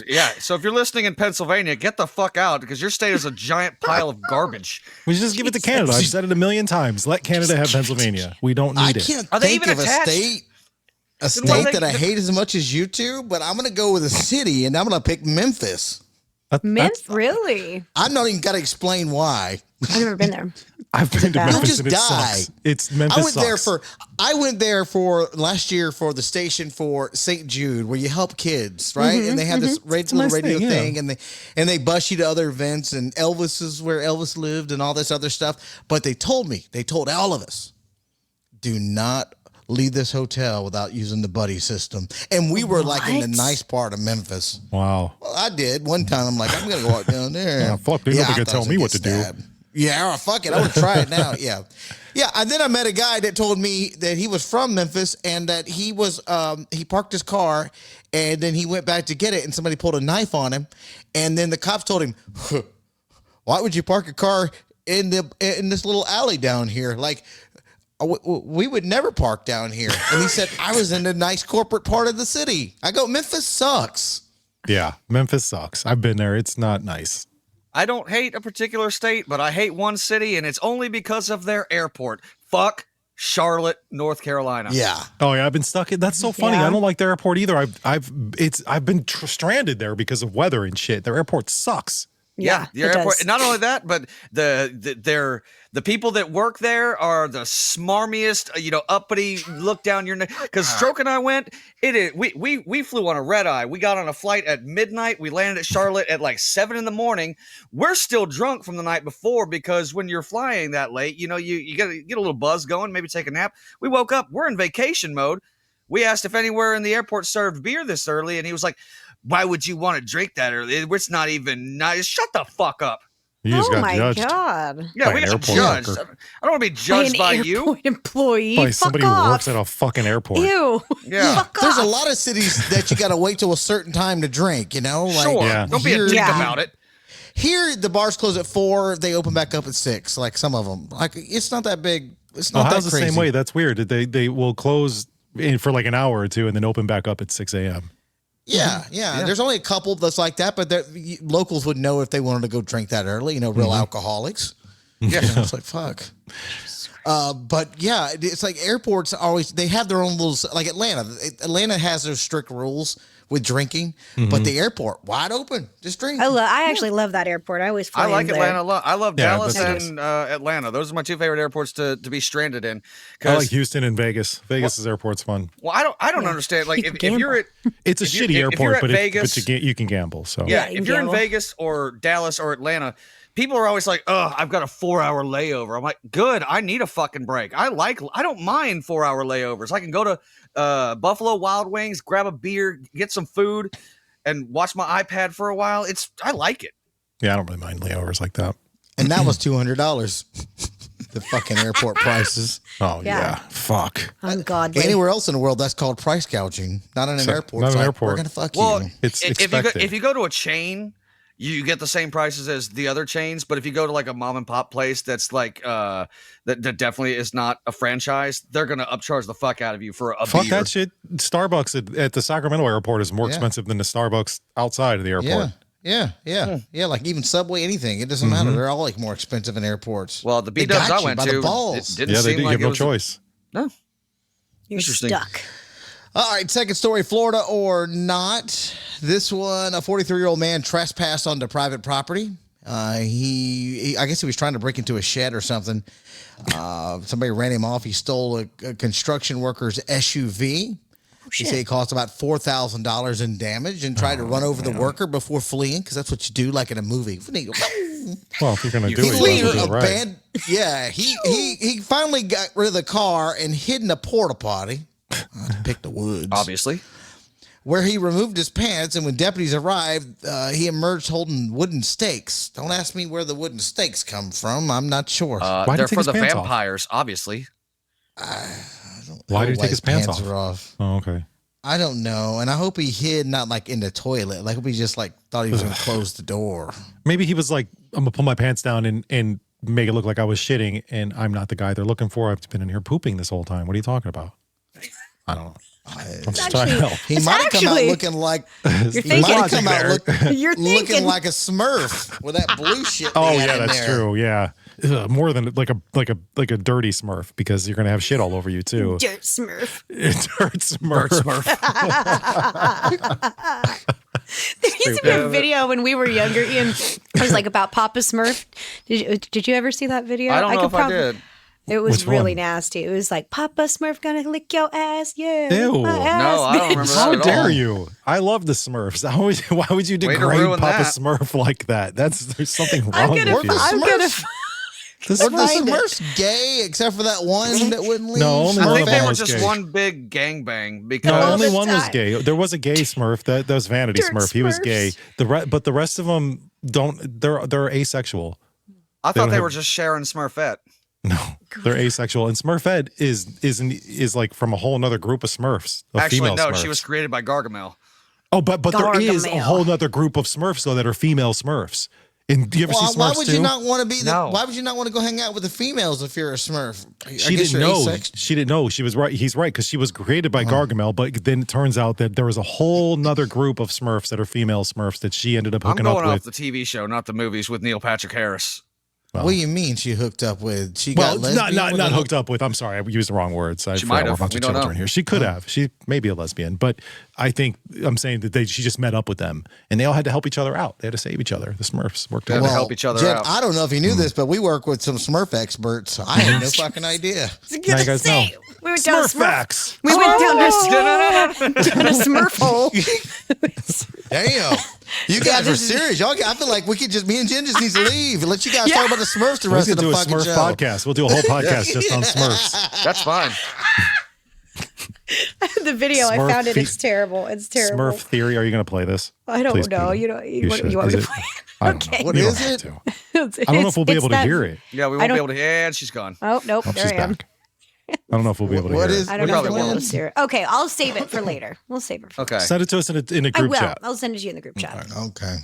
Yeah. So if you're listening in Pennsylvania, get the fuck out because your state is a giant pile of garbage. We should just give it to Canada. I've said it a million times. Let Canada have Pennsylvania. We don't I need it. can't Are they think even of attached? a state what state are that I they- hate as much as you two, but I'm going to go with a city, and I'm going to pick Memphis. Really? I'm not even got to explain why. I've never been there. I've been to bad. Memphis Just and it die. sucks. It's Memphis. I went there for last year for the station for St. Jude, where you help kids, right? And they have this little nice radio thing, yeah. thing, and they bus you to other events, and Elvis is where Elvis lived, and all this other stuff. But they told all of us, do not leave this hotel without using the buddy system. And we were like in the What? nice part of Memphis. Wow. Well, I did one time. I'm like, I'm gonna go out down there. Yeah, fuck, dude, nobody I could thought I tell was me gonna what get to do. stabbed. Yeah, oh, fuck it. I would try it now. Yeah. And then I met a guy that told me that he was from Memphis and that he was he parked his car and then he went back to get it and somebody pulled a knife on him, and then the cops told him, why would you park a car in this little alley down here? Like, we would never park down here. And he said, I was in the nice corporate part of the city. I go, Memphis sucks. Yeah, Memphis sucks. I've been there. It's not nice. I don't hate a particular state, but I hate one city, and it's only because of their airport. Fuck Charlotte, North Carolina. Yeah. Oh yeah, I've been stuck in. That's so funny. Yeah. I don't like their airport either. I've been stranded there because of weather and shit. Their airport sucks. Yeah, the it airport. does. Not only that, but the people that work there are the smarmiest, uppity look down your neck. Because Stroke and I went, we flew on a red eye. We got on a flight at midnight. We landed at Charlotte at like 7 a.m. We're still drunk from the night before because when you're flying that late, you gotta get a little buzz going, maybe take a nap. We woke up. We're in vacation mode. We asked if anywhere in the airport served beer this early, and he was like, "Why would you want to drink that early? It's not even nice. Shut the fuck up." You just Oh got my judged god. Yeah, By we an got airport judged. worker. I don't want to be judged by you. Airport employee. by Fuck somebody off. who works at a fucking airport. Ew. Yeah. Fuck There's a off. lot of cities that you got to wait till a certain time to drink, Like, Sure. Yeah. Don't be a here- dick Yeah. about it. Here, the bars close at 4. They open back up at 6. Like some of them. Like it's not that big. It's Oh, not how's that the crazy. same way? That's weird. They will close in for like an hour or two and then open back up at 6 a.m. Yeah. There's only a couple that's like that, but locals would know if they wanted to go drink that early. Real alcoholics. Yeah. It's like fuck. But yeah, it's like airports always they have their own little like Atlanta. Atlanta has their strict rules with drinking, but the airport wide open, just drink. I actually love that airport. I always fly I like in Atlanta there. a lot. I love Yeah, Dallas that's and Atlanta. Those are my two favorite airports to be stranded in. I Because like Houston and Vegas. Vegas's airport's fun. I don't understand. Like You if can you're at It's a if you- shitty if you're airport, at but Vegas, you can gamble. So yeah, you if you're in gamble. Vegas or Dallas or Atlanta, people are always like, "Oh, I've got a 4-hour layover." I'm like, "Good, I need a fucking break. I don't mind 4-hour layovers. I can go to Buffalo Wild Wings, grab a beer, get some food, and watch my iPad for a while. I like it. yeah, I don't really mind layovers like that. And that was $200. The fucking airport prices. Oh Yeah. yeah, fuck. Ungodly. Anywhere else in the world, that's called price gouging. Not in an airport. not It's an like, airport. We're gonna fuck Well, you. It's if expected. you go to a chain, you get the same prices as the other chains. But if you go to like a mom and pop place that's like that definitely is not a franchise, they're gonna upcharge the fuck out of you for a Fuck beer. that shit. Starbucks at the Sacramento airport is more Yeah. expensive than the Starbucks outside of the airport. Yeah. Like even Subway, anything. It doesn't matter. They're all like more expensive in airports. Well, the They B-dubs got I you went by to, the it balls. didn't Yeah, they seem do. like You have it no was choice. No. You're Interesting. stuck. All right, second story, Florida or not. This one, a 43-year-old man trespassed onto private property. I guess he was trying to break into a shed or something. Somebody ran him off. He stole a construction worker's SUV. He said it cost about $4,000 in damage and tried to run over the worker before fleeing because that's what you do, like in a movie. Well, if you're gonna do You it, flee you or have to do it right. Yeah, he finally got rid of the car and hid in a porta-potty. I picked the woods. Obviously. Where he removed his pants, and when deputies arrived, he emerged holding wooden stakes. Don't ask me where the wooden stakes come from. I'm not sure. Why'd he They're take for his the pants off? vampires, obviously. Why did he take his pants Pants off? are off. Oh, okay. I don't know, and I hope he hid not like in the toilet. Like, I hope he just like thought he was going to close the door. Maybe he was like, I'm gonna pull my pants down and make it look like I was shitting, and I'm not the guy they're looking for. I've been in here pooping this whole time. What are you talking about? I don't know. I'm just trying to help. He It's might have come out actually- looking like You're he might have thinking. come out You're looking thinking. like a Smurf with that blue shit. Oh they had yeah, in that's there. true. Yeah, Ugh, more than like a dirty Smurf because you're gonna have shit all over you too. Dirt Smurf. Dirt Smurf. There used to be a video when we were younger, Ian. It was like about Papa Smurf. Did you ever see that video? I don't know if I did. It was Which really one? nasty. It was like Papa Smurf gonna lick your ass, yeah. Ew. my No, ass, I don't bitch." remember How that at dare all. you? I love the Smurfs. Why would you Way to degrade ruin Papa that. Smurf like that? There's something I'm wrong gonna. with you. I'm gonna. The Were the Smurfs- Smurfs gay except for that one that wouldn't leave? No, only I one think of they them were was just gay. one big gangbang No, because only the one was time. gay. There was a gay Smurf. That was Vanity Dirt Smurf. He was gay. Smurfs. But the rest of them don't. They're asexual. I they thought don't they have- were just Sharon Smurfette. No, they're asexual. And Smurfette is like from a whole nother group of Smurfs. Of Actually, female no, Smurfs. she was created by Gargamel. Oh, but there is a Gargamel. whole nother group of Smurfs though that are female Smurfs. And do you ever Well, see why Smurfs would too? you not want to be? No. Why would you not want to go hang out with the females if you're a Smurf? I She guess didn't you're know. asex- She didn't know. She was right. He's right because she was created by Gargamel. But then it turns out that there was a whole nother group of Smurfs that are female Smurfs that she ended up I'm hooking going up off with. the TV show, not the movies with Neil Patrick Harris. What do you mean she hooked up with? She Well, got lesbian not hooked up with. I'm sorry, I used the wrong words. I She forgot might we're a have. bunch We of don't children know. here. She could have. She may be a lesbian, but I think I'm saying that she just met up with them, and they all had to help each other out. They had to save each other. The Smurfs worked Had together. to help each other Jen, out. I don't know if you knew this, but we work with some Smurf experts. I had no fucking idea. Now you guys know. We went down Smurf facts. We went down a Smurf hole. Damn. You guys are serious. Y'all, I feel like me and Jen just need to leave and let you guys talk about the Smurfs the We're rest going of to the do a fucking Smurf show. podcast. We'll do a whole podcast just on Smurfs. That's fine. The video, I Smurf found it. fe- It's terrible. It's terrible. Smurf theory. Are you going to play this? I don't Please, know. Peter. You know, You what, should. you want me Is to it- play? I don't Okay. know. What You don't is have it? to. I don't know if we'll be able to hear it. Yeah, we I won't be don't- able to. And she's gone. Oh, nope. Oh, There she's I am. back. I don't know if we'll be able to What hear is- it. I don't We know if probably we'll won't. hear it. Okay, I'll save it for later. We'll save it for Okay. Send it to us in a I group will. chat. I'll send it to you in the group chat. Okay.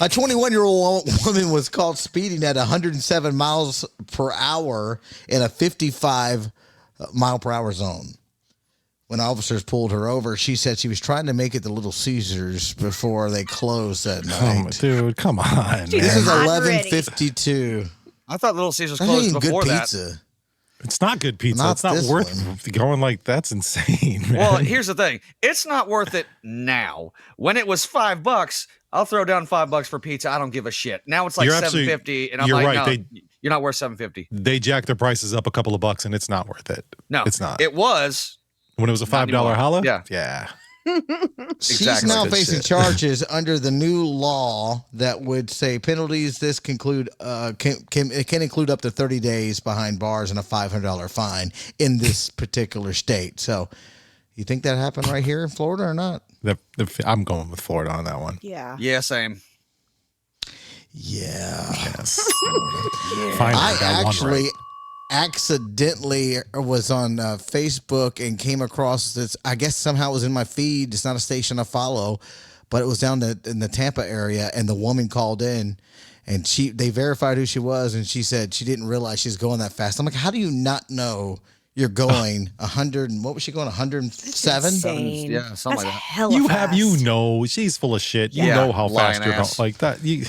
A 21-year-old woman was caught speeding at 107 miles per hour in a 55 mile per hour zone. When officers pulled her over, she said she was trying to make it to Little Caesars before they closed that night. Dude, come on. Dude, This Man. is I'm 11:52. I thought Little Caesars That closed ain't before good that. pizza. It's not good pizza. Not It's not this worth going like that's insane, man. Well, here's the thing. It's not worth it now. When it was $5, I'll throw down $5 for pizza. I don't give a shit. Now it's like You're absolutely- $7.50, and I'm you're like, right. no, you're not worth $7.50. They jacked their prices up a couple of bucks, and it's not worth it. No, it's not. It was. When it was a $5 anymore. holla? Yeah. Yeah. She's Exactly. now Good facing shit. charges under the new law that would say penalties. This can include up to 30 days behind bars and a $500 fine in this particular state. So, you think that happened right here in Florida or not? I'm going with Florida on that one. Yeah. Yeah, same. Yeah. Yes. Finally, I got one actually right. accidentally was on Facebook and came across this. I guess somehow it was in my feed. It's not a station I follow, but it was down in the Tampa area, and the woman called in, and they verified who she was, and she said she didn't realize she was going that fast. I'm like, how do you not know you're going 100? And what was she going? 107? Insane. Yeah, something That's like that. hella fast. She's full of shit. You Yeah, know how lying fast you're going. ass. Like that. You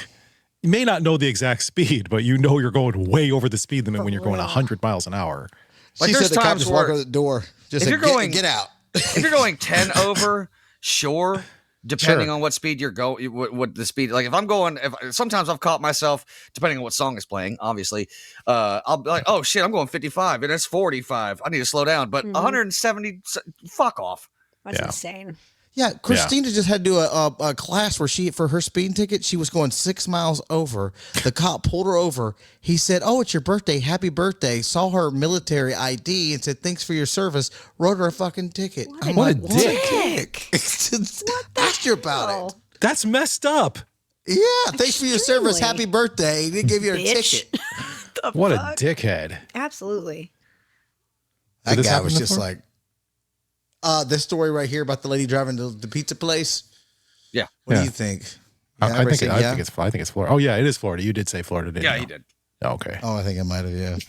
may not know the exact speed, but you know you're going way over the speed limit when you're going real. 100 miles an hour. Like, She there's said the cop times just walked where out the door. Just if said, you're going- get out. If you're going 10 over, sure. Depending Sure. on what speed you're going, what the speed. Like if I'm going, sometimes I've caught myself, depending on what song is playing. Obviously, I'll be like, oh shit, I'm going 55 and it's 45. I need to slow down. But 170, fuck off. That's Yeah. insane. Yeah, Christina just had to do a class where for her speeding ticket, she was going 6 miles over. The cop pulled her over. He said, "Oh, it's your birthday. Happy birthday." Saw her military ID and said, "Thanks for your service." Wrote her a fucking ticket. I'm What a like, dick. Asked you about it. That's messed up. Yeah, thanks for your service. Extremely. Happy birthday. He didn't give you a Bitch. ticket. What a dickhead. Absolutely. That this guy happen was just before? like, this story right here about the lady driving to the pizza place. Yeah. What Yeah. do you think? I everybody think say yeah? I think it's Florida. Oh yeah, it is Florida. You did say Florida, didn't you? Yeah, he did. Okay. Oh, I think I might have, yeah.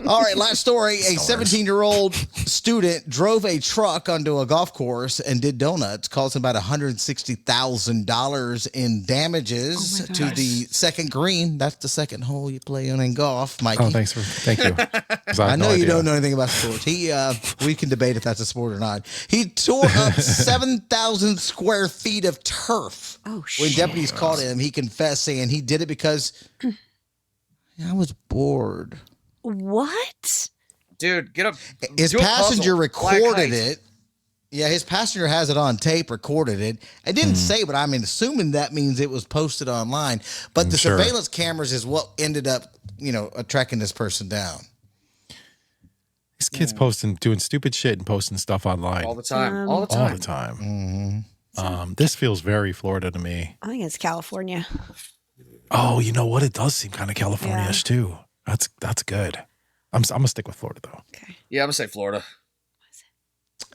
All right, last story. A 17-year-old student drove a truck onto a golf course and did donuts, causing about $160,000 in damages to the second green. That's the second hole you play on in golf, Mikey. Oh, thank you. 'Cause I have know no you idea. don't know anything about sports. We can debate if that's a sport or not. He tore up 7,000 square feet of turf. Oh, When shit. deputies caught him, he confessed, saying he did it because I was bored. What? Dude, get up. His do a passenger puzzle. Fly a recorded kite. it. Yeah, his passenger has it on tape, recorded it. It didn't say, but I'm assuming that means it was posted online. But the Sure. surveillance cameras is what ended up, tracking this person down. These kids doing stupid shit and posting stuff online all the time. All the time. all the time. This feels very Florida to me. I think it's California. Oh, you know what? It does seem kind of California-ish too. That's good. I'm gonna stick with Florida though. Okay. Yeah, I'm gonna say Florida.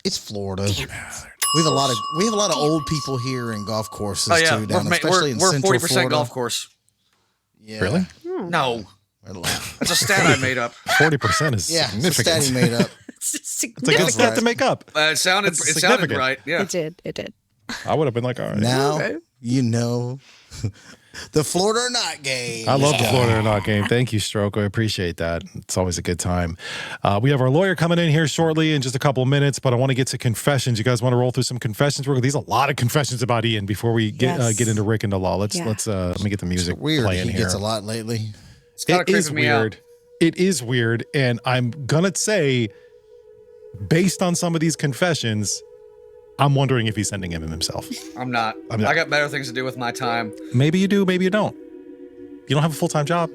It's Florida. We have a lot of old people here in golf courses Oh yeah, too, down, especially in we're Central 40% Florida. golf course. Yeah. Really? No, We're a lot. that's a stat I made up. 40% is Yeah, it's a significant. stat he made up. It's It's a good significant. stat to make up. It sounded That's significant significant. right. Yeah. It did. It did. I would have been like, all right. Now you know The Florida or not game. I love the Florida or not game. Thank you, Stroke. I appreciate that. It's always a good time. We have our lawyer coming in here shortly in just a couple of minutes, but I want to get to confessions. You guys want to roll through some confessions? There's a lot of confessions about Ian before we get into Rick and the law. Let me get the music Weird. playing He here. gets a lot lately. It's kind of It is creeping me out. weird. It is weird, and I'm gonna say, based on some of these confessions, I'm wondering if he's sending him himself. I'm not. I got better things to do with my time. Maybe you do, maybe you don't. You don't have a full-time job.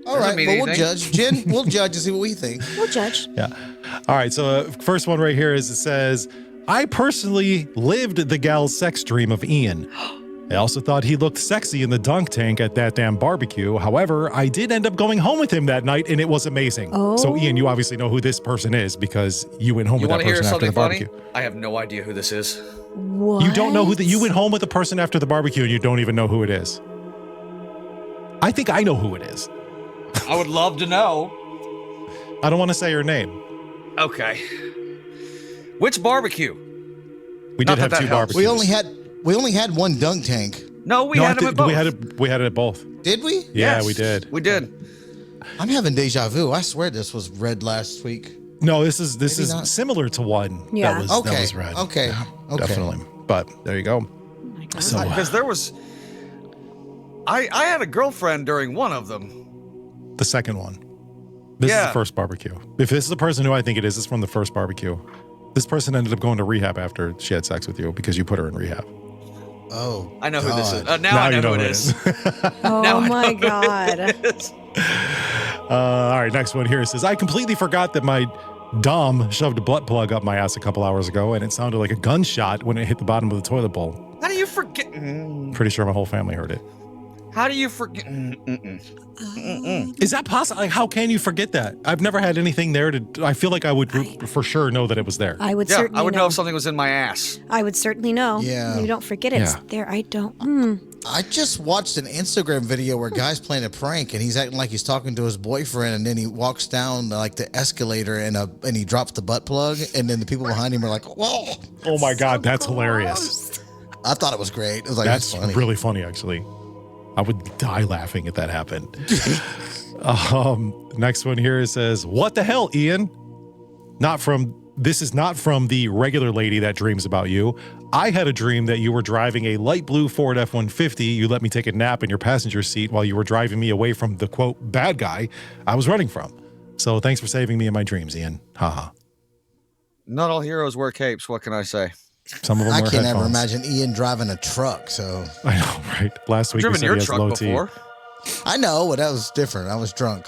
All right, mean well, we'll anything. judge. Jen, we'll judge and see what we think. We'll judge. Yeah. All right. So first one right here is it says, I personally lived the gal's sex dream of Ian. I also thought he looked sexy in the dunk tank at that damn barbecue. However, I did end up going home with him that night, and it was amazing. Oh. So, Ian, you obviously know who this person is because you went home You with want that to hear person after the something funny? barbecue. I have no idea who this is. What? You don't know you went home with the person after the barbecue, and you don't even know who it is. I think I know who it is. I would love to know. I don't want to say her name. Okay. Which barbecue? We Not did have that two that helps. barbecues. We only had one dunk tank. No, we No, had them at both. we had it at both. Did we? Yeah, Yes, we did. We did. I'm having deja vu. I swear this was red last week. No, this is Maybe not. similar to one Yeah. that Okay. was red. Okay. Yeah, Okay. definitely. But there you go. So Because there was. I had a girlfriend during one of them. the second one. This is Yeah. the first barbecue. If this is the person who I think it is, it's from the first barbecue. This person ended up going to rehab after she had sex with you because you put her in rehab. Oh, I know who this is. God. Now I know you who it is. Oh Now I my know who God. it is. All right, next one here. It says, I completely forgot that my Dom shoved a butt plug up my ass a couple hours ago, and it sounded like a gunshot when it hit the bottom of the toilet bowl. How do you forget? Pretty sure my whole family heard it. How do you forget? Is that possible? Like, how can you forget that? I've never had anything there to. I feel like I would for sure know that it was there. I would Yeah, certainly I would know know. if something was in my ass. I would certainly know. Yeah. You don't forget it's Yeah. there. I don't. I just watched an Instagram video where a guy's playing a prank and he's acting like he's talking to his boyfriend, and then he walks down like the escalator and he drops the butt plug, and then the people behind him are like, "Whoa!" Oh my God, that's hilarious. I thought it was great. It was like That's funny. really funny, actually. I would die laughing if that happened. Next one here says, what the hell, Ian? This is not from the regular lady that dreams about you. I had a dream that you were driving a light blue Ford F-150. You let me take a nap in your passenger seat while you were driving me away from the, quote, bad guy I was running from. So thanks for saving me in my dreams, Ian. Haha. Not all heroes wear capes. What can I say? Some of them I wear can't ever headphones. imagine Ian driving a truck. So I know, right? Last week we Driven said your he has truck low before. I know, but that was different. I was drunk.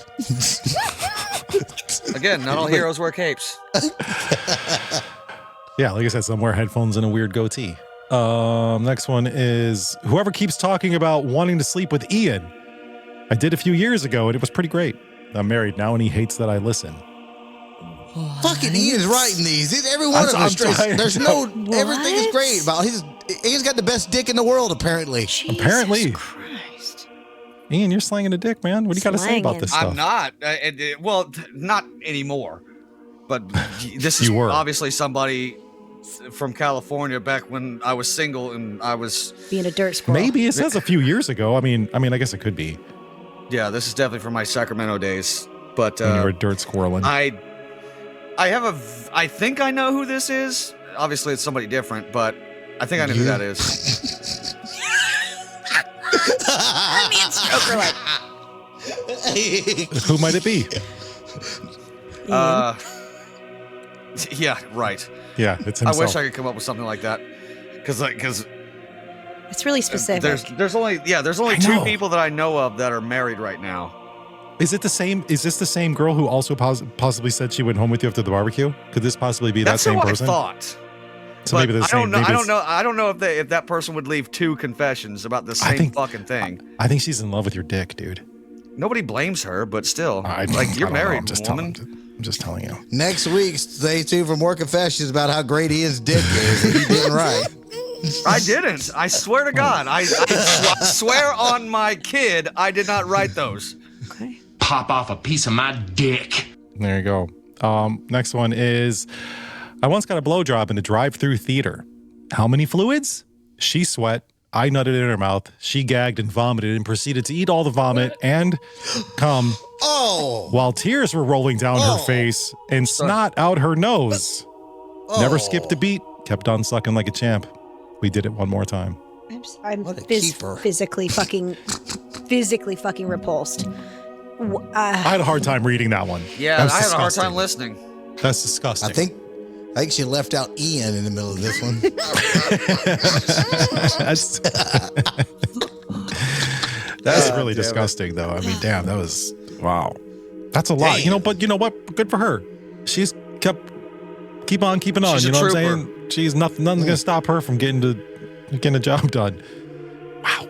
Again, not all heroes wear capes. Yeah, like I said, some wear headphones and a weird goatee. Next one is whoever keeps talking about wanting to sleep with Ian. I did a few years ago and it was pretty great. I'm married now and he hates that I listen. Fucking Ian's writing these. Every one of them is I'm tired. There's no everything is great about Ian's got the best dick in the world apparently. Apparently. Jesus Christ. Ian, you're slanging a dick, man. What do you got to say about Slanging. this stuff? I'm not. Well, not anymore. But this is You were. obviously somebody from California back when I was single and I was. Being a dirt squirrel. Maybe it says a few years ago. I mean, I guess it could be Yeah, this is definitely from my Sacramento days. But when you were dirt squirreling. I think I know who this is. Obviously, it's somebody different, but I think I know who that is. Me and Stroke are like, Who might it be? Yeah, right. Yeah, it's I himself. wish I could come up with something like that, because it's really specific. there's only I two know. people that I know of that are married right now. Is it the same? Is this the same girl who also possibly said she went home with you after the barbecue? Could this possibly be That's that same who person? I thought. So But maybe the I same. don't know. maybe I don't it's- know. I don't know if that person would leave two confessions about the same fucking thing. I think she's in love with your dick, dude. Nobody blames her, but still, I like you're don't know. married, I'm just woman. I'm just telling you. Next week, stay tuned for more confessions about how great Ian's dick is. He did right. I didn't. I swear to God. I swear on my kid, I did not write those. Okay. Pop off a piece of my dick. There you go. Next one is, I once got a blowjob in a drive-through theater. How many fluids? She sweat. I nutted in her mouth. She gagged and vomited and proceeded to eat all the vomit and cum while tears were rolling down her face and snot out her nose. Never skipped a beat. Kept on sucking like a champ. We did it one more time. I'm What a keeper. physically fucking repulsed. I had a hard time reading that one. Yeah, That was I had a hard disgusting. time listening. That's disgusting. I think she left out Ian in the middle of this one. That's really disgusting, though. I mean, damn, that was wow. That's a lot, But you know what? Good for her. She's keep on keeping on. She's You a know what I'm trooper. saying? She's nothing's gonna stop her from getting a job done. Wow.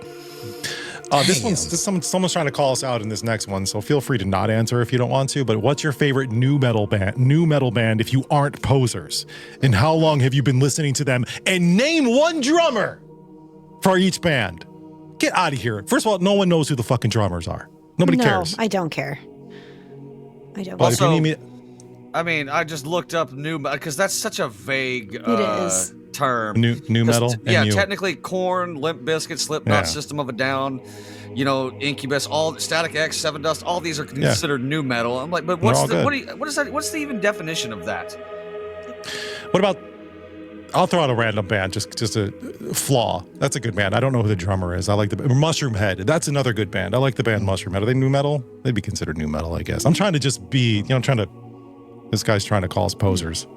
Someone's trying to call us out in this next one, so feel free to not answer if you don't want to. But what's your favorite new metal band if you aren't posers? And how long have you been listening to them? And name one drummer for each band. Get out of here. First of all, no one knows who the fucking drummers are. Nobody cares. I don't care. I don't. But if you Also, need me, I mean, I just looked up new because that's such a vague is. term. new 'Cause metal, Yeah, and technically, Korn, Limp Bizkit, Slipknot, Yeah. System of a Down, Incubus, all Static X, Seven Dust, all these are considered new metal. I'm like, but what's all the good. what is that? What's the even definition of that? What about? I'll throw out a random band, just a flaw. That's a good band. I don't know who the drummer is. I like the Mushroom Head. That's another good band. I like the band Mushroom Head. Are they new metal? They'd be considered new metal, I guess. I'm trying to just be, this guy's trying to call us posers.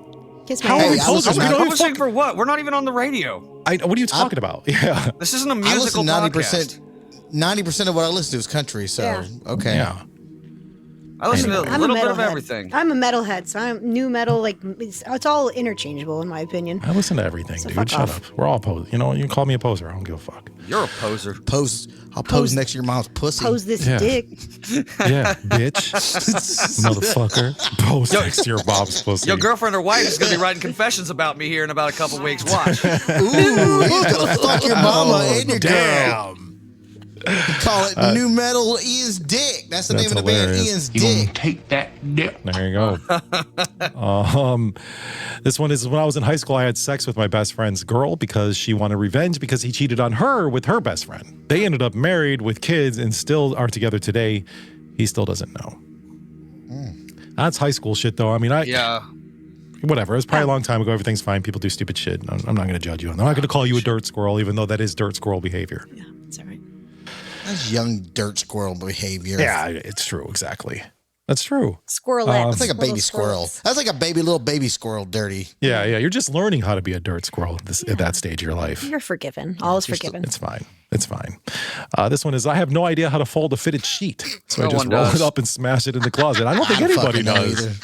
Kiss my How are ass. we posers? We don't even Posing fuck- for what? We're not even on the radio. What are you talking about? Yeah. This isn't a I musical listen podcast. 90% of what I listen to is country, so Yeah. okay. Yeah. I listen to a I'm little bit of metalhead. everything. I'm a metalhead, so I'm new metal. Like it's all interchangeable in my opinion. I listen to everything, So dude. fuck Shut off. up. We're all posers. You can call me a poser. I don't give a fuck. You're a poser. I'll pose next to your mom's pussy. Pose this Yeah. dick. Yeah, bitch. Motherfucker. Pose next to your mom's pussy. Your girlfriend or wife is going to be writing confessions about me here in about a couple weeks. Watch. Ooh, he's gonna fuck your mama and your girl. Damn. Call it new metal Ian's dick. That's the That's name of the band, hilarious. Ian's You gonna dick. take that dick? There you go. This one is when I was in high school, I had sex with my best friend's girl because she wanted revenge because he cheated on her with her best friend. They ended up married with kids and still are together today. He still doesn't know. That's high school shit, though. I mean, Yeah. whatever. It was probably a long time ago. Everything's fine. People do stupid shit. I'm not going to judge you. I'm not going to call you a dirt squirrel, even though that is dirt squirrel behavior. Yeah, it's all right. That's young dirt squirrel behavior. Yeah, it's true. Exactly. That's true. Squirrelette. That's like a Little baby squirrel. squirrelets. That's like a little baby squirrel dirty. Yeah. You're just learning how to be a dirt squirrel at that stage of your life. You're forgiven. All is forgiven. It's fine. It's fine. This one is, I have no idea how to fold a fitted sheet. So I No just one roll does. it up and smash it in the closet. I don't think I don't anybody fucking know does. either.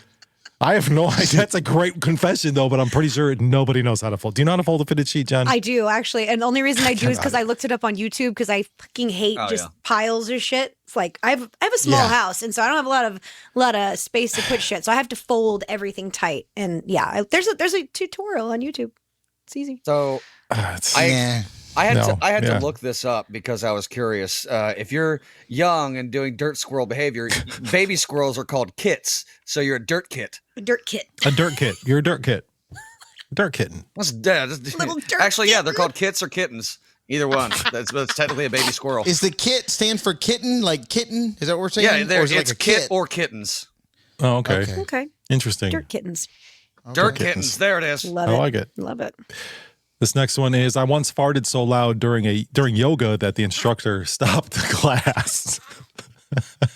I have no idea. That's a great confession, though, but I'm pretty sure nobody knows how to fold. Do you know how to fold a fitted sheet, Jen? I do actually, and the only reason I do is because I looked it up on YouTube because I fucking hate just piles of shit. It's like I have a small house, and so I don't have a lot of space to put shit, so I have to fold everything tight. And yeah, there's a tutorial on YouTube. It's easy. So Yeah. I had Yeah. to look this up because I was curious. If you're young and doing dirt squirrel behavior, baby squirrels are called kits. So you're a dirt kit. A dirt kit. A dirt kit. You're a dirt kit. Dirt kitten. What's dead? Little dirt Actually, yeah, kitten. they're called kits or kittens. Either one. That's technically a baby squirrel. Is the kit stand for kitten? Like kitten? Is that what we're saying? Yeah, Or is it it's like a kit or kittens. Oh, okay. Okay. Okay. Interesting. Dirt kittens. Dirt kittens. There it is. Love I it. like it. Love it. This next one is, I once farted so loud during yoga that the instructor stopped the class.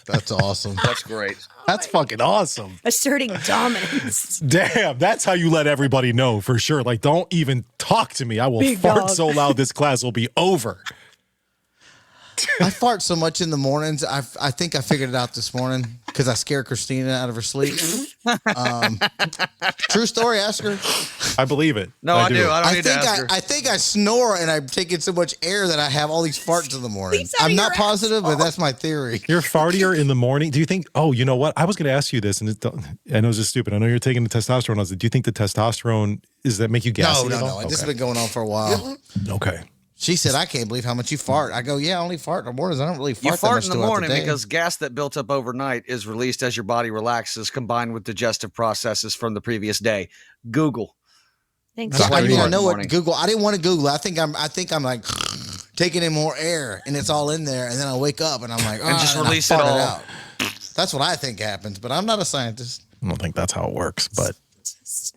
That's awesome. That's great. That's fucking awesome. Asserting dominance. Damn, that's how you let everybody know for sure. Like, don't even talk to me. I will Big fart dog. so loud this class will be over. I fart so much in the mornings. I think I figured it out this morning because I scare Christina out of her sleep. True story. Ask her. I believe it. No, I do. I don't I need to ask her. think I snore and I'm taking so much air that I have all these farts in the morning. Leaps out I'm of not your positive, but that's my theory. You're fartier in the morning. Do you think, oh, you know what? I was going to ask you this, and I know it's just stupid. I know you're taking the testosterone. Do you think the testosterone, does that make you gassy? No. at all? This has Okay. been going on for a while. Okay. She said, I can't believe how much you fart. I go, yeah, I only fart in the mornings. I don't really fart You that fart much in the throughout morning day. because gas that built up overnight is released as your body relaxes, combined with digestive processes from the previous day. Google. Thanks. So, That's why I you mean, I fart in know the what morning. Google. I didn't want to Google. I think I'm like taking in more air, and it's all in there. And then I wake up and I'm like, oh, And just I release it fart all. out. That's what I think happens, but I'm not a scientist. I don't think that's how it works, but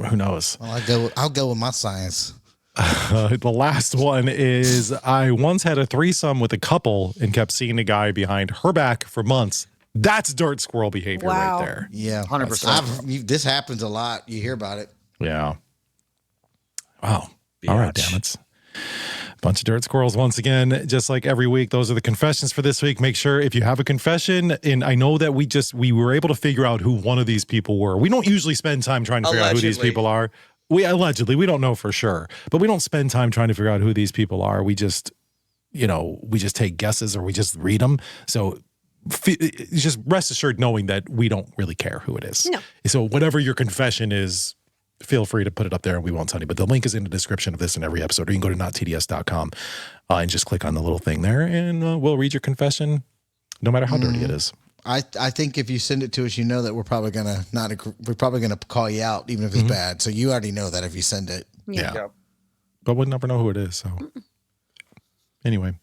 who knows? Well, I'll go with my science. The last one is I once had a threesome with a couple and kept seeing a guy behind her back for months. That's dirt squirrel behavior Wow. right there. Yeah, 100%. This happens a lot. You hear about it. Yeah. Wow. All right, damn it. Bunch of dirt squirrels once again, just like every week. Those are the confessions for this week. Make sure if you have a confession, and I know that we were able to figure out who one of these people were. We don't usually spend time trying to figure out who these Allegedly. people are. We don't know for sure, but we don't spend time trying to figure out who these people are. We just, we just take guesses or we just read them. So just rest assured knowing that we don't really care who it is. No. So whatever your confession is, feel free to put it up there and we won't tell you. But the link is in the description of this and every episode, or you can go to nottds.com and just click on the little thing there and we'll read your confession no matter how dirty it is. I think if you send it to us, you know that we're probably gonna call you out, even if it's bad. So you already know that if you send it. Yeah. Yep. But we'll never know who it is. So anyway,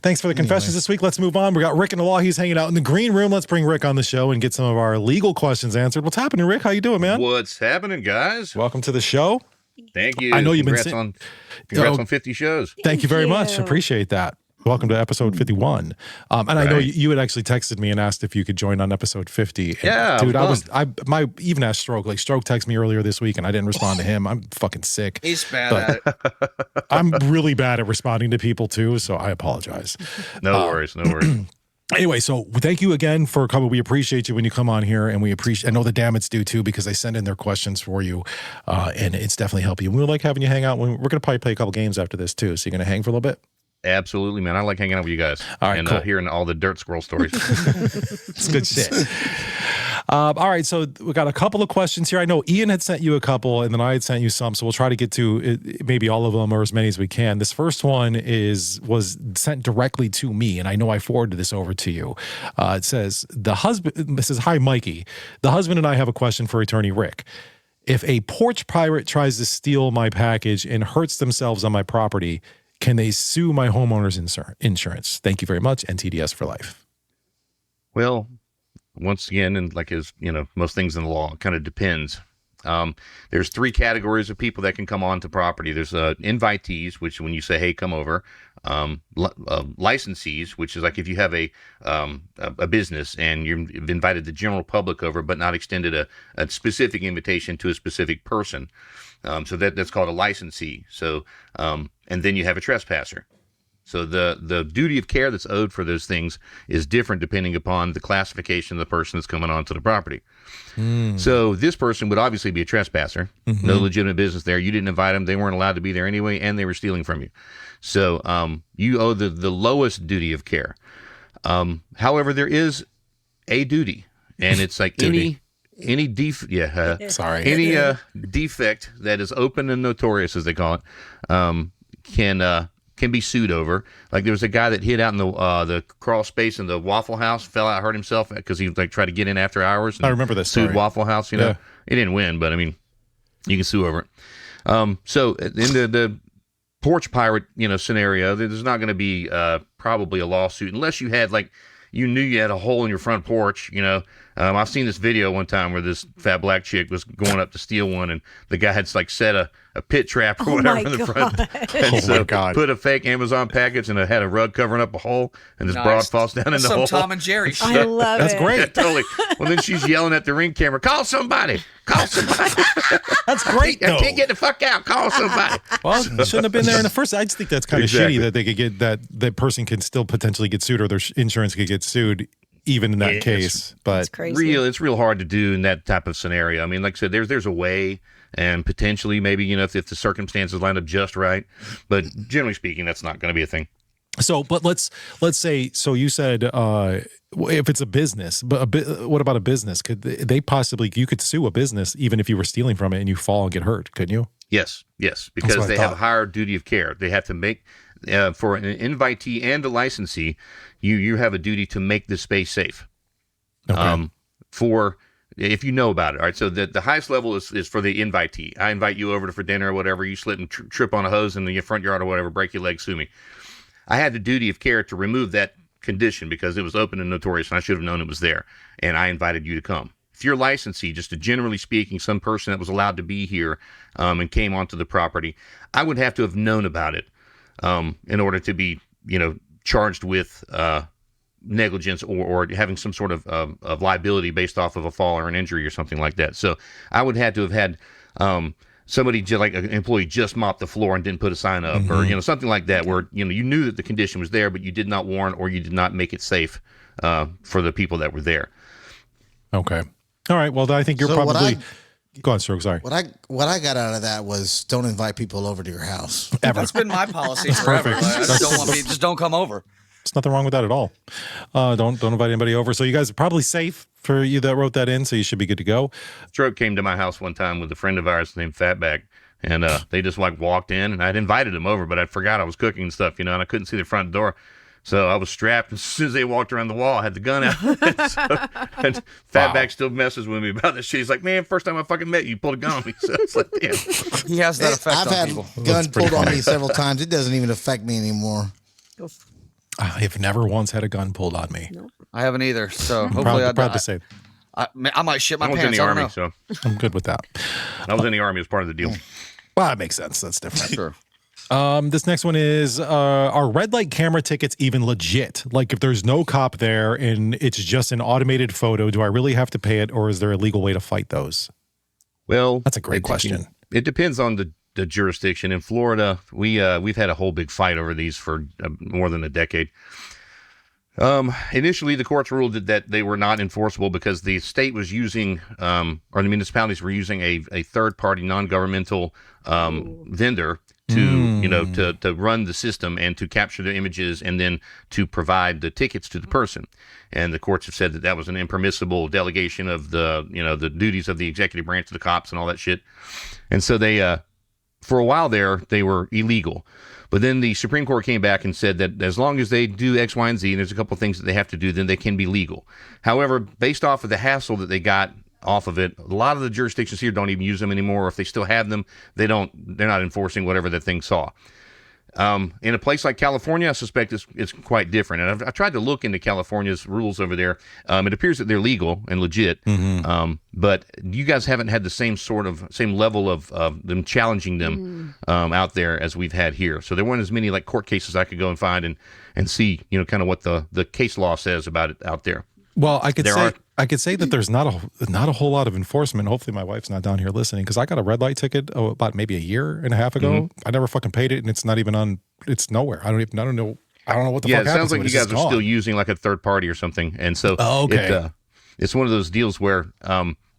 thanks for the confessions this week. Let's move on. We got Rick in the law. He's hanging out in the green room. Let's bring Rick on the show and get some of our legal questions answered. What's happening, Rick? How you doing, man? What's happening, guys? Welcome to the show. Thank you. I know you've been Congrats on 50 shows. Thank you very Thank much. you. Appreciate that. Welcome to episode 51. And I know you had actually texted me and asked if you could join on episode 50. And Yeah, dude, I even asked Stroke texted me earlier this week and I didn't respond to him. I'm fucking sick. He's bad at it. I'm really bad at responding to people too, so I apologize. No worries. Anyway, so thank you again for coming. We appreciate you when you come on here, and I know the Dammits do too, because they send in their questions for you, and it's definitely helping you. We like having you hang out. We're going to probably play a couple games after this too, so you're going to hang for a little bit? Absolutely, man. I like hanging out with you guys. All right, and cool. Hearing all the dirt squirrel stories. It's good shit. All right, so we got a couple of questions here. I know Ian had sent you a couple, and then I had sent you some, so we'll try to get to maybe all of them or as many as we can. This first one was sent directly to me, and I know I forwarded this over to you. It says, hi, Mikey. The husband and I have a question for attorney Rick. If a porch pirate tries to steal my package and hurts themselves on my property, can they sue my homeowner's insurance? Thank you very much, and TDS for life. Well, once again, and like as most things in the law, it kind of depends. There's three categories of people that can come onto property. There's invitees, which when you say, "Hey, come over," licensees, which is like if you have a business and you've invited the general public over, but not extended a specific invitation to a specific person. So that's called a licensee. So and then you have a trespasser. So the duty of care that's owed for those things is different depending upon the classification of the person that's coming onto the property. So this person would obviously be a trespasser. No legitimate business there. You didn't invite them. They weren't allowed to be there anyway, and they were stealing from you. So you owe the lowest duty of care. However, there is a duty, and it's like any defect that is open and notorious, as they call it, can be sued over. Like there was a guy that hid out in the crawl space in the Waffle House, fell out, hurt himself because he tried to get in after hours. And I remember this sued story. Waffle House. Yeah. He didn't win, but I mean, you can sue over it. So in the porch pirate scenario, there's not going to be probably a lawsuit unless you had you knew you had a hole in your front porch. I've seen this video one time where this fat black chick was going up to steal one, and the guy had set a pit trap or whatever in the front. And my God. Put a fake Amazon package and it had a rug covering up a hole, and this broad falls down in That's the some hole. Tom and Jerry shit. I love That's it. great. Yeah, totally. Well, then she's yelling at the ring camera, "Call somebody! Call somebody! That's great, I though. can't get the fuck out! Call somebody!" Well, shouldn't have been there in the first. I just think that's kind of Exactly. shitty that they could get that person can still potentially get sued, or their insurance could get sued even in that Yeah, case. But It's crazy. It's real hard to do in that type of scenario. I mean, like I said, there's a way, and potentially maybe if the circumstances line up just right, but generally speaking, that's not going to be a thing. so, but let's say. So you said if it's a business, but what about a business? Could they possibly? You could sue a business even if you were stealing from it and you fall and get hurt, couldn't you? Yes, what because I they have a thought. higher duty of care. They have to make for an invitee and a licensee, you have a duty to make the space safe. Okay. For if you know about it. All right. So the highest level is for the invitee. I invite you over for dinner or whatever. You slip and trip on a hose in the front yard or whatever, break your leg, sue me. I had the duty of care to remove that condition because it was open and notorious, and I should have known it was there. And I invited you to come. If you're licensee, just generally speaking, some person that was allowed to be here and came onto the property, I would have to have known about it in order to be, charged with negligence or having some sort of liability based off of a fall or an injury or something like that. So I would have to have had somebody, like an employee, just mopped the floor and didn't put a sign up, or something like that, where you knew that the condition was there, but you did not warn or you did not make it safe for the people that were there. Okay. All right. Well, I think you're probably. Go on, Stroke. Sorry. What I got out of that was don't invite people over to your house. Ever. That's been my policy forever. perfect. I just don't want people, just don't come over. There's nothing wrong with that at all. Don't invite anybody over. So you guys are probably safe for you that wrote that in. So you should be good to go. Stroke came to my house one time with a friend of ours named Fatback, and they just walked in, and I'd invited them over, but I forgot I was cooking and stuff, and I couldn't see the front door. So I was strapped. As soon as they walked around the wall, I had the gun out. and Fatback still messes with me about this shit. He's like, man, first time I fucking met you, you pulled a gun on me. So it's like, damn. He has that effect I've on had people. guns pulled on me several times. It doesn't even affect me anymore. I've never once had a gun pulled on me. I haven't either. So hopefully Proud to say I might shit my I was pants. in the I don't Army, know. so I'm good with that. I was in the Army as part of the deal. Well, that makes sense. That's different. Sure. This next one is, are red light camera tickets even legit? Like if there's no cop there and it's just an automated photo, do I really have to pay it, or is there a legal way to fight those? Well, That's a great question. It depends on the jurisdiction. In Florida, we've had a whole big fight over these for more than a decade. Initially, the courts ruled that they were not enforceable because the state was using, or the municipalities were using a third-party non-governmental vendor to run the system and to capture the images and then to provide the tickets to the person. And the courts have said that was an impermissible delegation of the duties of the executive branch of the cops and all that shit. And so they, for a while there, they were illegal. But then the Supreme Court came back and said that as long as they do X, Y, and Z, and there's a couple of things that they have to do, then they can be legal. However, based off of the hassle that they got off of it, a lot of the jurisdictions here don't even use them anymore. Or if they still have them, they're not enforcing whatever that thing saw. In a place like California, I suspect it's quite different. And I tried to look into California's rules over there. It appears that they're legal and legit, but you guys haven't had the same level of them challenging them out there as we've had here. So there weren't as many like court cases I could go and find and see, kind of what the case law says about it out there. Well, I could say that there's not a whole lot of enforcement. Hopefully my wife's not down here listening, because I got a red light ticket about maybe a year and a half ago. I never fucking paid it, and it's not even it's nowhere. I don't know what the fuck happens. Yeah, it sounds like you guys are gone. still using like a third party or something. And so it's one of those deals where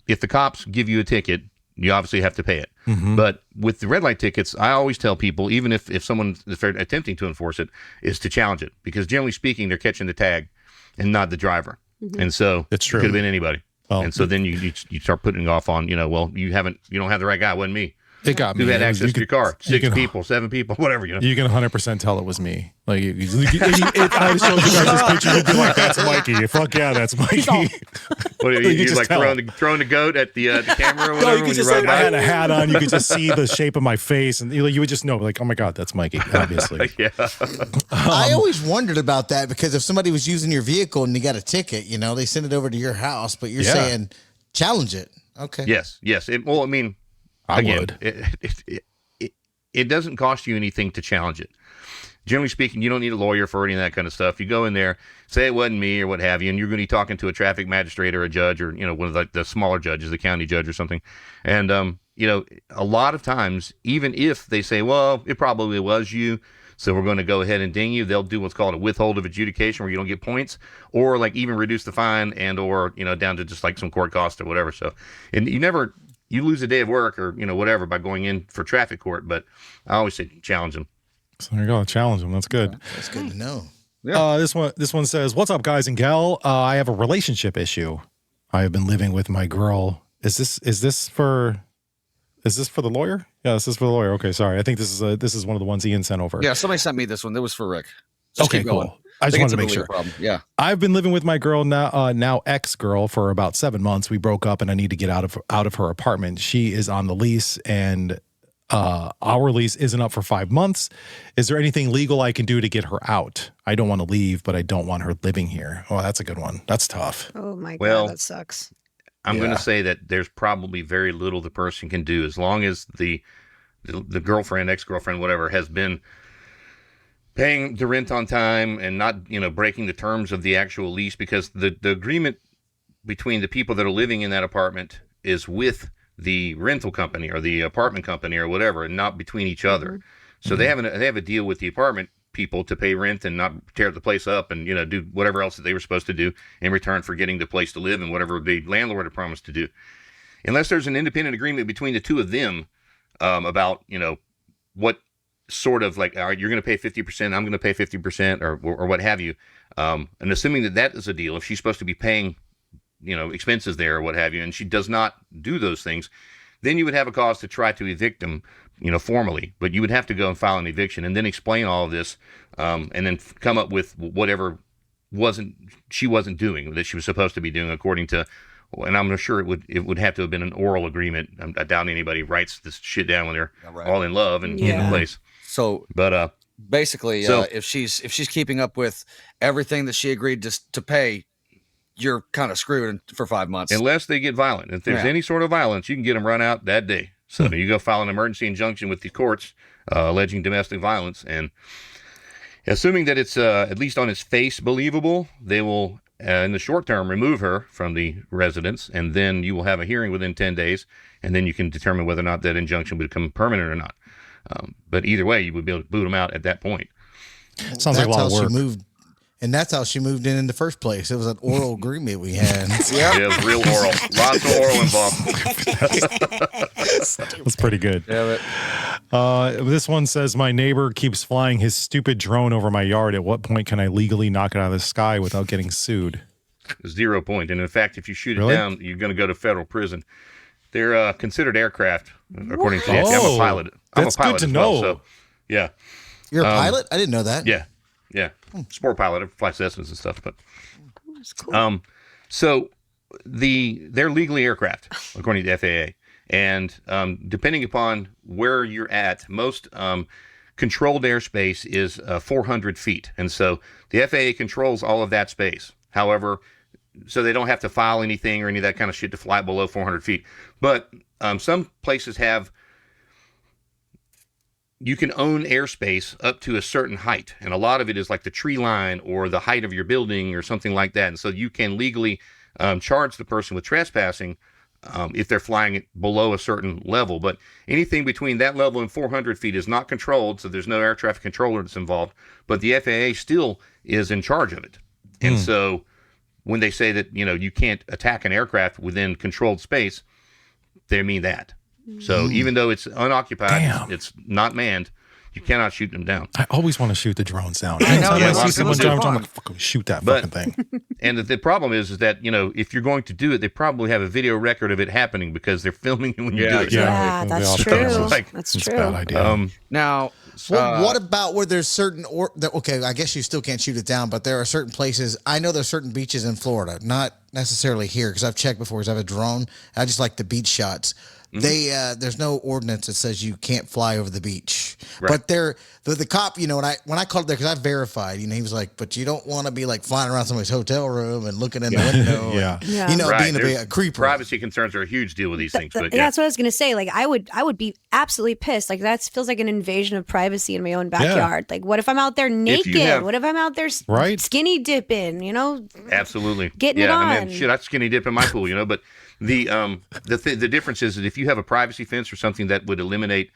if the cops give you a ticket, you obviously have to pay it. But with the red light tickets, I always tell people, even if they're attempting to enforce it, is to challenge it. Because generally speaking, they're catching the tag and not the driver. And so it's true. It could have been anybody. Well, and so then you start putting off on, you don't have the right guy. It wasn't me. It got me. Who had access to your car? 6 people, 7 people, whatever. You can 100% tell it was me. Like, I showed you guys this picture, you'd be like, "That's Mikey." Fuck yeah, that's Mikey. What, you like throwing the goat at the camera or whatever? No, you could just I had a hat on. You could just see the shape of my face, and you would just know, like, oh my god, that's Mikey. Obviously. Yeah. I always wondered about that, because if somebody was using your vehicle and you got a ticket, they send it over to your house, but you're saying challenge it. Okay. Yes. I would. It doesn't cost you anything to challenge it. Generally speaking, you don't need a lawyer for any of that kind of stuff. You go in there, say it wasn't me or what have you, and you're going to be talking to a traffic magistrate or a judge or, one of the smaller judges, the county judge or something. And, a lot of times, even if they say, well, it probably was you, so we're going to go ahead and ding you, they'll do what's called a withhold of adjudication, where you don't get points, or like even reduce the fine and or, down to just like some court cost or whatever. So, and you lose a day of work or, whatever by going in for traffic court. But I always say challenge them. So there you go. Challenge them. That's good. That's good to know. Yeah. This one says, "What's up, guys and gal? I have a relationship issue. I have been living with my girl." Is this for the lawyer? Yeah, this is for the lawyer. Okay, sorry. I think this is one of the ones Ian sent over. Yeah, somebody sent me this one. That was for Rick. Just okay, keep going. cool. I just wanted to make it's a sure. problem. Yeah. I've been living with my girl now ex-girl for about 7 months. We broke up, and I need to get out of her apartment. She is on the lease, and Our lease isn't up for 5 months. Is there anything legal I can do to get her out? I don't want to leave, but I don't want her living here. Oh, that's a good one. That's tough. Oh my Well, God, that sucks. I'm going Yeah. to say that there's probably very little the person can do as long as the girlfriend, ex-girlfriend, whatever, has been paying the rent on time and not, breaking the terms of the actual lease, because the agreement between the people that are living in that apartment is with the rental company or the apartment company or whatever, and not between each other. So they have a deal with the apartment people to pay rent and not tear the place up and do whatever else that they were supposed to do in return for getting the place to live and whatever the landlord had promised to do. Unless there's an independent agreement between the two of them about what sort of like, all right, you're going to pay 50%, I'm going to pay 50%, or what have you, and assuming that is a deal, if she's supposed to be paying expenses there or what have you, and she does not do those things, then you would have a cause to try to evict them, formally. But you would have to go and file an eviction and then explain all of this, and then come up with whatever she wasn't doing that she was supposed to be doing according to. And I'm sure it would have to have been an oral agreement. I doubt anybody writes this shit down when they're all in love and in the place. So, but basically, if she's keeping up with everything that she agreed to pay, you're kind of screwed for 5 months. Unless they get violent. If there's any sort of violence, you can get them run out that day. So you go file an emergency injunction with the courts alleging domestic violence. And assuming that it's at least on its face believable, they will, in the short term, remove her from the residence. And then you will have a hearing within 10 days. And then you can determine whether or not that injunction would become permanent or not. But either way, you would be able to boot them out at that point. Sounds like a lot of work. She moved. And that's how she moved in the first place. It was an oral agreement we had. Yeah, it was real oral. Lots of oral involved. That's pretty good. This one says, my neighbor keeps flying his stupid drone over my yard. At what point can I legally knock it out of the sky without getting sued? 0 point. And in fact, if you shoot Really? it down, you're going to go to federal prison. They're considered aircraft, according to I'm a pilot. That's I'm a pilot good to as well, know. so, yeah. You're a pilot? I didn't know that. Yeah. Sport pilot. I fly Cessnas and stuff. But so they're legally aircraft, according to the FAA. And depending upon where you're at, most controlled airspace is 400 feet. And so the FAA controls all of that space. However, so they don't have to file anything or any of that kind of shit to fly below 400 feet. But some places you can own airspace up to a certain height. And a lot of it is like the tree line or the height of your building or something like that. And so you can legally charge the person with trespassing if they're flying it below a certain level. But anything between that level and 400 feet is not controlled, so there's no air traffic controller that's involved. But the FAA still is in charge of it. And so when they say that, you can't attack an aircraft within controlled space, they mean that. So even though it's unoccupied, it's not manned, you cannot shoot them down. I always want to shoot the drones down. I know, Anytime yeah, I a lot see of someone people do. driving, I'm like, fucking shoot that But- fucking thing. And the problem is that, if you're going to do it, they probably have a video record of it happening because they're filming it when you do it. Yeah, they that's all true. do. Like, That's It's a true. bad idea. Now, Well, what about where there's certain okay, I guess you still can't shoot it down, but there are certain places. I know there's certain beaches in Florida, not necessarily here because I've checked before because I have a drone. I just like the beach shots. There's no ordinance that says you can't fly over the beach. Right. But the cop, when I called there because I verified, he was like, but you don't want to be like flying around somebody's hotel room and looking in the window. Yeah. Yeah. Being There's- a creeper. Privacy concerns are a huge deal with these things. But That's what I was gonna say. Like, I would be absolutely pissed. Like, that feels like an invasion of privacy in my own backyard. Like, what if I'm out there naked? have- What if I'm out there Right. skinny dipping? absolutely. Getting it I on. mean, shit, I skinny dip in my pool, but the difference is that if you have a privacy fence or something that would eliminate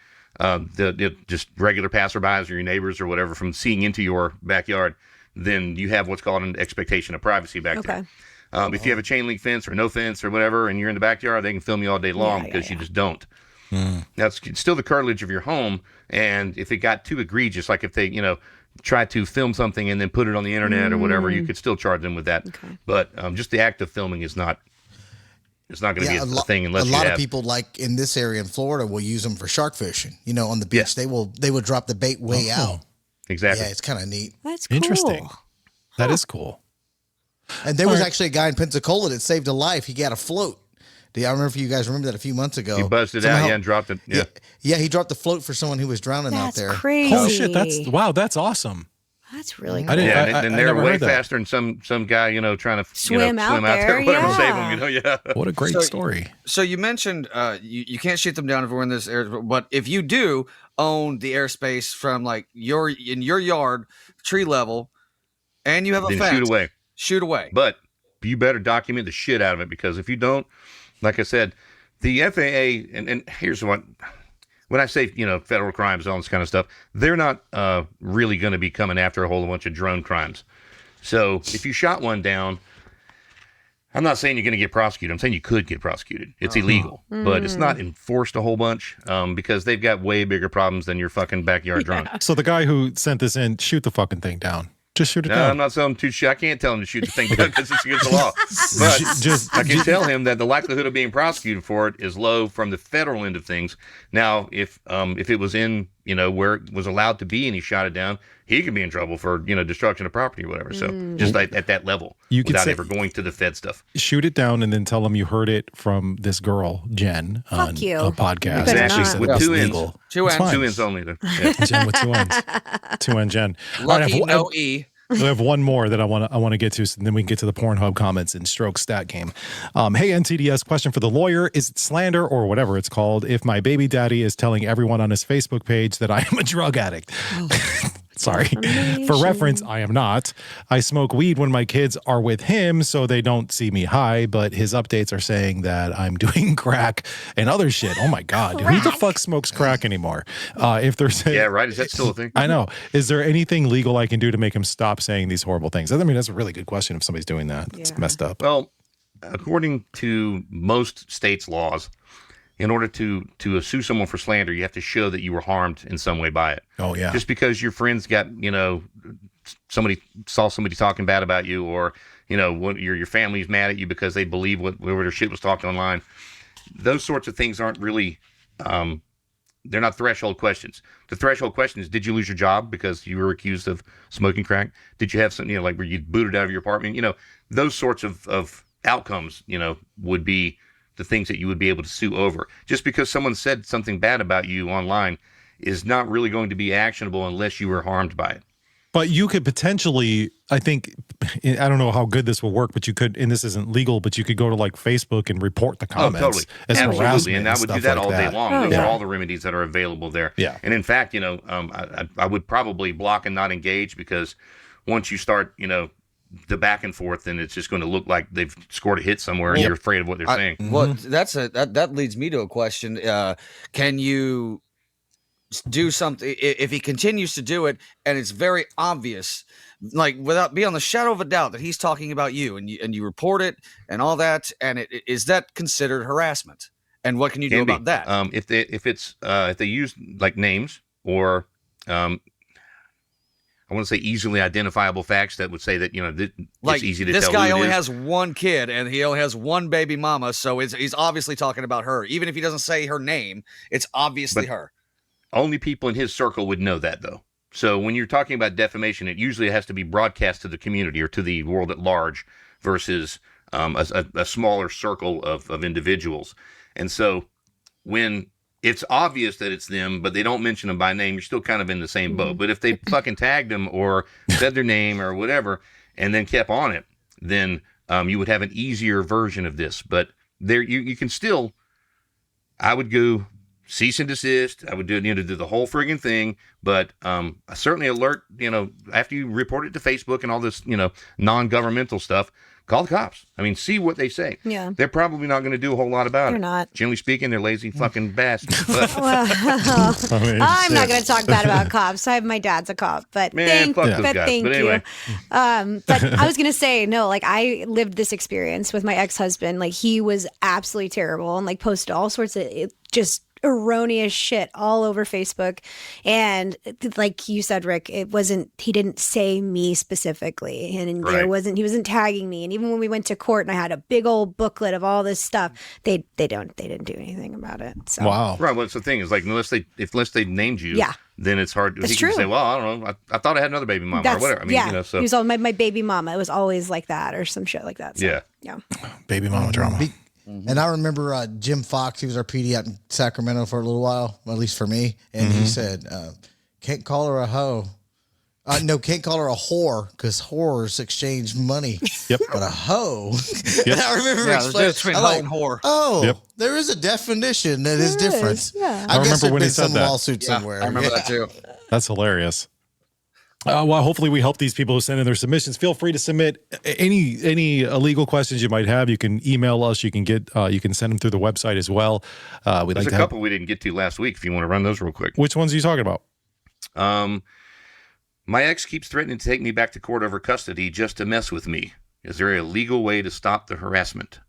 just regular passerbys or your neighbors or whatever from seeing into your backyard, then you have what's called an expectation of privacy back there. If you have a chain link fence or no fence or whatever, and you're in the backyard, they can film you all day long because you just don't. That's still the curtilage of your home, and if it got too egregious, like if they, try to film something and then put it on the internet or whatever, you could still charge them with that. But just the act of filming is not. It's not going to be a thing unless a you lot have. of people like in this area in Florida will use them for shark fishing. On the beach, they will drop the bait way out. Exactly. Yeah, it's kind of neat. That's cool. Interesting. That is cool. And there was actually a guy in Pensacola that saved a life. He got a float I don't remember if you guys remember that a few months ago. He buzzed it out, and dropped it. Yeah. Yeah, he dropped the float for someone who was drowning out That's there. crazy. Holy shit! That's awesome. That's really cool. I didn't. Yeah, and they're never way heard that. faster than some guy, trying to Swim out there, there, whatever, yeah. save him, yeah. What a great story. So you mentioned you can't shoot them down if we're in this area, but if you do own the airspace from like in your yard, tree level, and you have a Then fence, shoot away. But you better document the shit out of it, because if you don't, like I said, the FAA, and here's what. When I say, federal crimes, all this kind of stuff, they're not really going to be coming after a whole bunch of drone crimes. So if you shot one down, I'm not saying you're going to get prosecuted. I'm saying you could get prosecuted. It's illegal, but it's not enforced a whole bunch because they've got way bigger problems than your fucking backyard drone. So the guy who sent this in, shoot the fucking thing down. Just shoot it No, down. I'm not telling him to shoot. I can't tell him to shoot the thing down because it's against the law. But I can tell him that the likelihood of being prosecuted for it is low from the federal end of things. Now, if it was in where it was allowed to be and he shot it down, he could be in trouble for destruction of property or whatever. So just like at that level, without ever going to the Fed stuff. Shoot it down and then tell him you heard it from this girl Jen on you. a podcast. Exactly. She said With it's 2 ends. legal. 2 It's ends. fine. 2 ends only. Though. Yeah. Jen with 2 ends. 2 end Jen. All right, Lucky, no E. I have one more that I want to get to, and then we can get to the Pornhub comments and Stroke Stat Game. Hey, NTDS, question for the lawyer. Is it slander or whatever it's called if my baby daddy is telling everyone on his Facebook page that I am a drug addict? Sorry. For reference, I am not. I smoke weed when my kids are with him so they don't see me high, but his updates are saying that I'm doing crack and other shit. Oh my God. Who the fuck smokes crack anymore? If there's Yeah, right. Is that still a thing? I know. Is there anything legal I can do to make him stop saying these horrible things? I mean, that's a really good question if somebody's doing that. It's messed up. Well, according to most states' laws, in order to sue someone for slander, you have to show that you were harmed in some way by it. Oh, yeah. Just because your friends got, somebody saw somebody talking bad about you, or, your family's mad at you because they believe whatever their shit was talked online. Those sorts of things aren't really, they're not threshold questions. The threshold question is, did you lose your job because you were accused of smoking crack? Did you have something, were you booted out of your apartment? Those sorts of outcomes, would be the things that you would be able to sue over. Just because someone said something bad about you online is not really going to be actionable unless you were harmed by it. But you could potentially, I think, I don't know how good this will work, but you could, and this isn't legal, but you could go to like Facebook and report the comments. Oh, totally. As Absolutely. harassment And I would do stuff that like all day that. long. Those are all the remedies that are available there. Yeah. And in fact, I would probably block and not engage, because once you start, the back and forth, then it's just going to look like they've scored a hit somewhere and you're afraid of what they're saying. Well, that leads me to a question. Can you do something if he continues to do it and it's very obvious, like without beyond the shadow of a doubt that he's talking about you, and you report it and all that, and is that considered harassment? And what can you do about that? If they use like names or I want to say easily identifiable facts that would say that, like it's easy to this tell guy who it only is. has one kid and he only has one baby mama, so he's obviously talking about her. Even if he doesn't say her name, it's obviously her. Only people in his circle would know that, though. So when you're talking about defamation, it usually has to be broadcast to the community or to the world at large versus a smaller circle of individuals. And so when it's obvious that it's them, but they don't mention them by name, you're still kind of in the same boat. But if they fucking tagged them or said their name or whatever and then kept on it, then you would have an easier version of this. But there, you can still, I would go cease and desist. I would do the whole friggin' thing. But I certainly alert, after you report it to Facebook and all this, non-governmental stuff, call the cops. I mean, see what they say. Yeah. They're probably not going to do a whole lot about it. They're not. Generally speaking, they're lazy fucking bastards. But I'm not going to talk bad about cops. My dad's a cop, but Man, fuck those guys. thank But anyway. you. But I was going to say, no, like I lived this experience with my ex-husband. Like he was absolutely terrible and like posted all sorts of just erroneous shit all over Facebook. And like you said, Rick, he didn't say me specifically, and he wasn't tagging me. And even when we went to court and I had a big old booklet of all this stuff, they didn't do anything about it. So. Wow. Right. Well, it's the thing is like, unless they named you, then it's hard. It's he true. can say, well, I don't know. I thought I had another baby mama or whatever. I mean, so he was all my baby mama. It was always like that or some shit like that. So, Yeah. Yeah. Baby mama drama. And I remember Jim Fox, he was our PD out in Sacramento for a little while, at least for me. And he said, can't call her a hoe. No, can't call her a whore because whores exchange money. Yep. But a hoe. Yep. And I remember Yeah, there's a difference between I'm hoe like, and whore. oh, Yep. there is a definition that is There different. is, yeah. I guess remember there'd when he been said some that. lawsuit somewhere. I remember that too. That's hilarious. Well, hopefully we help these people who send in their submissions. Feel free to submit any illegal questions you might have. You can email us. You can send them through the website as well. We'd There's like a to couple we didn't get to last week. If you want to run those real quick. Which ones are you talking about? My ex keeps threatening to take me back to court over custody just to mess with me. Is there a legal way to stop the harassment?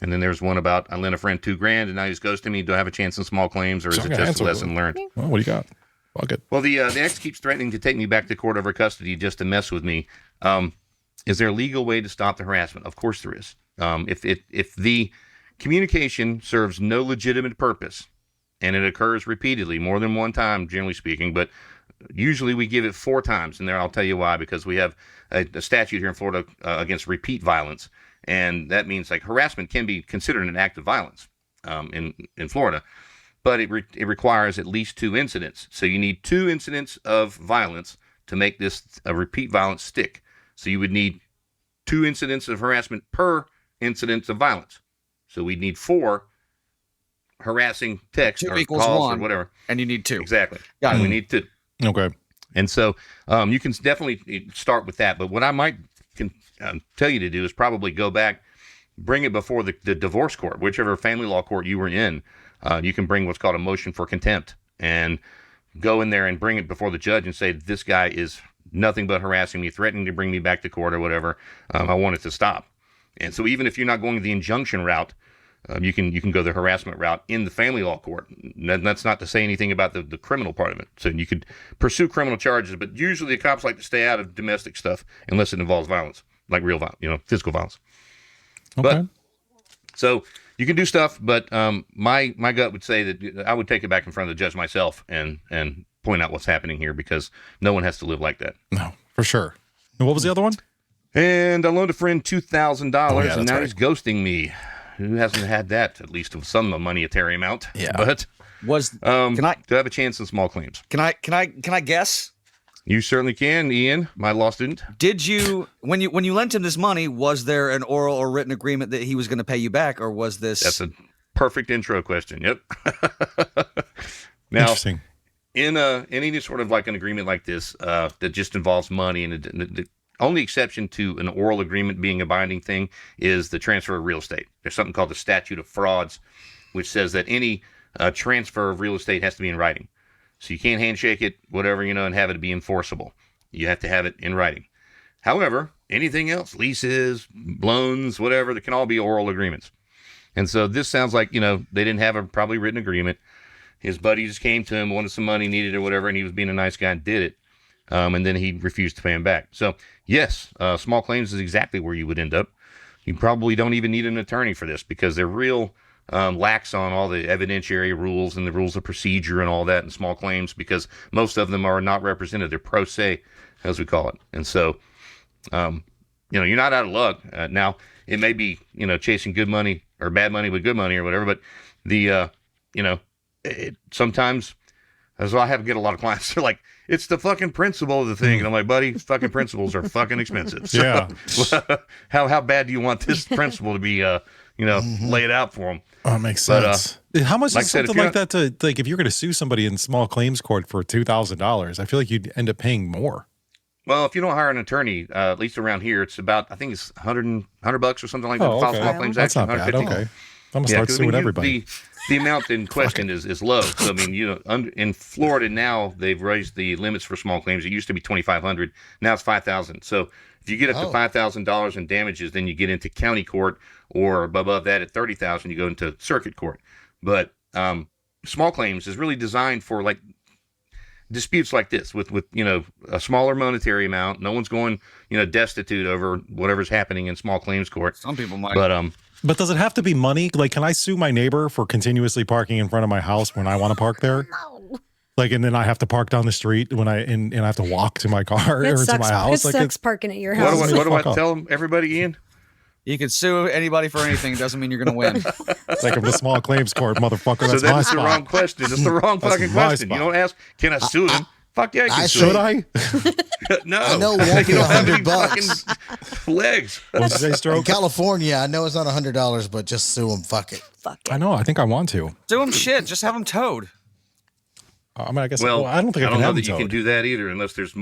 And then there's one about I lent a friend $2,000 and now he's ghosting me. Do I have a chance in small claims, or is So it I'm gonna just a answer lesson learned? Well, what do you got? Fuck it. Well, the ex keeps threatening to take me back to court over custody just to mess with me. Is there a legal way to stop the harassment? Of course there is. If the communication serves no legitimate purpose and it occurs repeatedly, more than one time, generally speaking, but usually we give it 4 times, and there I'll tell you why, because we have a statute here in Florida against repeat violence, and that means like harassment can be considered an act of violence in Florida. But it requires at least 2 incidents. So you need 2 incidents of violence to make this a repeat violence stick. So you would need 2 incidents of harassment per incident of violence. So we'd need 4 harassing texts 2 or equals calls 1, or whatever. and you need 2. Exactly. Got it. We need 2. Okay. And so you can definitely start with that. But what I might tell you to do is probably go back, bring it before the divorce court, whichever family law court you were in. You can bring what's called a motion for contempt and go in there and bring it before the judge and say, this guy is nothing but harassing me, threatening to bring me back to court or whatever. I want it to stop. And so even if you're not going the injunction route, you can go the harassment route in the family law court. That's not to say anything about the criminal part of it. So you could pursue criminal charges, but usually the cops like to stay out of domestic stuff unless it involves violence, like real violence, physical violence. Okay. But so you can do stuff, but my gut would say that I would take it back in front of the judge myself and point out what's happening here, because no one has to live like that. No, for sure. And what was the other one? And I loaned a friend $2,000, and now right. he's ghosting me. Who hasn't had that, at least of some monetary amount? Yeah. But Was do I have a chance in small claims? can I guess? You certainly can, Ian, my law student. Did you when you lent him this money, was there an oral or written agreement that he was going to pay you back, or was this? That's a perfect intro question. Yep. Now, Interesting. in any sort of like an agreement like this that just involves money, and the only exception to an oral agreement being a binding thing is the transfer of real estate. There's something called the statute of frauds, which says that any transfer of real estate has to be in writing. So you can't handshake it, whatever, and have it be enforceable. You have to have it in writing. However, anything else, leases, loans, whatever, they can all be oral agreements. And so this sounds like, they didn't have a probably written agreement. His buddy just came to him, wanted some money, needed it or whatever, and he was being a nice guy and did it. And then he refused to pay him back. So yes, small claims is exactly where you would end up. You probably don't even need an attorney for this, because they're real lax on all the evidentiary rules and the rules of procedure and all that in small claims, because most of them are not represented. They're pro se, as we call it. And so, you're not out of luck. Now, it may be, chasing good money or bad money with good money or whatever, but sometimes, as I get a lot of clients, they're like, it's the fucking principle of the thing. And I'm like, buddy, fucking principles are fucking expensive. So, Yeah. how bad do you want this principle to be, laid out for them? Oh, it makes But, sense. How much like I is said, if something you're like that to, like, if you're going to sue somebody in small claims court for $2,000, I feel like you'd end up paying more. Well, if you don't hire an attorney, at least around here, it's about, I think it's $100 or something like that. Oh, File okay. small claims That's action, not bad. 150. Okay. I'm going to start 'cause, suing everybody. The amount in question is low. So, in Florida now, they've raised the limits for small claims. It used to be $2,500. Now it's $5,000. So if you get up to $5,000 in damages, then you get into county court, or above that at $30,000, you go into circuit court. But small claims is really designed for like disputes like this with a smaller monetary amount. No one's going destitute over whatever's happening in small claims court. Some people might. But does it have to be money? Like, can I sue my neighbor for continuously parking in front of my house when I want to park there? No. Like, and then I have to park down the street when and I have to walk to my car or to my house. It sucks parking at your What house. do I Fuck off. tell everybody, Ian? You can sue anybody for anything. Doesn't mean you're going to win. Take him to small claims court, motherfucker. So That's my that's the wrong spot. question. That's the wrong That's fucking my question. spot. You don't ask, can I sue him? Fuck yeah, I can sue Should him. I? No. I know it won't be you don't have any $100. fucking legs. What did you say, In Stroke? California, I know it's not $100, but just sue them. Fuck it. Fuck it. I know. I think I want to. Sue them shit. Just have them towed. I mean, I guess. Well, I don't think I can know have that them you can towed. do that either, unless there's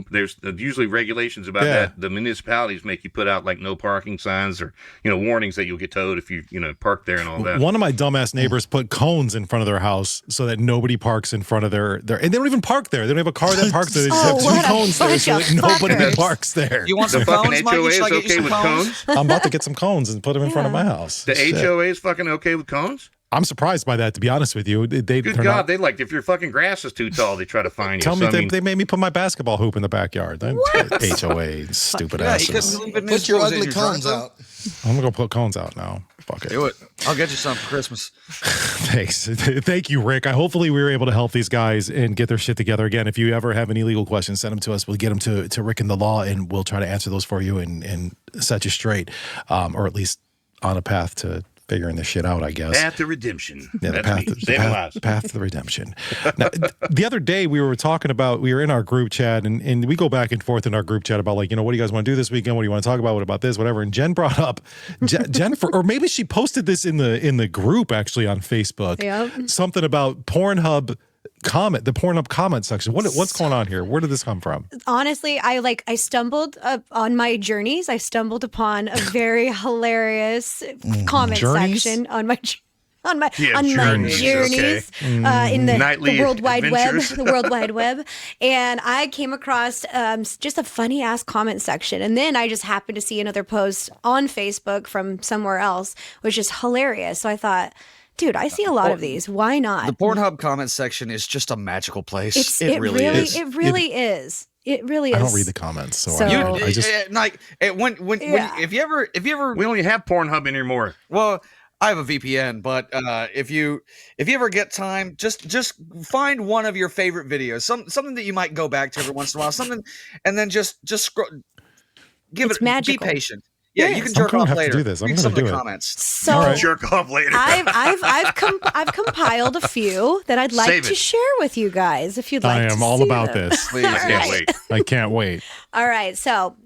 usually regulations about Yeah. that. The municipalities make you put out like no parking signs or warnings that you'll get towed if you park there and all that. One of my dumbass neighbors put cones in front of their house so that nobody parks in front of their and they don't even park there. They don't have a car that parks there. They just Oh, have what two a cones there bunch so of that nobody fuckers. parks there. You want The some fucking cones, Mikey? HOA Should I is get you okay some with cones? cones. I'm about to get some cones and put them in front of my house. The Shit. HOA is fucking okay with cones. I'm surprised by that, to be honest with you. Good they're God, not- they like if your fucking grass is too tall, they try to fine you. Tell me So, I mean, they made me put my basketball hoop in the backyard. HOA, stupid Yeah, you asses. couldn't leave it in Put his your clothes in ugly cones driveway? out. I'm gonna go put cones out now. Fuck it. Do it. I'll get you some for Christmas. Thanks. Thank you, Rick. Hopefully we were able to help these guys and get their shit together. Again, if you ever have any legal questions, send them to us. We'll get them to Rick in the law, and we'll try to answer those for you and set you straight, or at least on a path to figuring this shit out, I guess. Path to redemption. Yeah, the That's path, me. the Saving path, lives. path to the redemption. Now, the other day we were talking about, we were in our group chat and we go back and forth in our group chat about like, what do you guys want to do this weekend? What do you want to talk about? What about this? Whatever. And Jen brought up Jennifer, or maybe she posted this in the group actually on Facebook. Yep. Something about Pornhub the Pornhub comment section. What's going on here? Where did this come from? Honestly, I stumbled on my journeys. I stumbled upon a very hilarious comment Journeys? section on my Yeah, journeys, journeys, in the Nightly World Wide Web, adventures. the World Wide Web, and I came across just a funny ass comment section, and then I just happened to see another post on Facebook from somewhere else, which is hilarious. So I thought, dude, I see a lot of these. Why not? The Pornhub comment section is just a magical place. It really is. It really is. It really is. I don't read the comments, so, So- I just like when if you ever We only have Pornhub anymore. well, I have a VPN, but if you ever get time, just find one of your favorite videos, something that you might go back to every once in a while, something, and then just scroll. It's magical. Be patient. Yeah, Yes. you can I'm jerk gonna off have to later. do this. I'm Read gonna some of do the it. comments. So All right. Jerk off later. I've compiled a few that I'd like Save to it. share with you guys if you'd like. I am to all see about them. this. Please, I can't wait. I can't wait. All right, so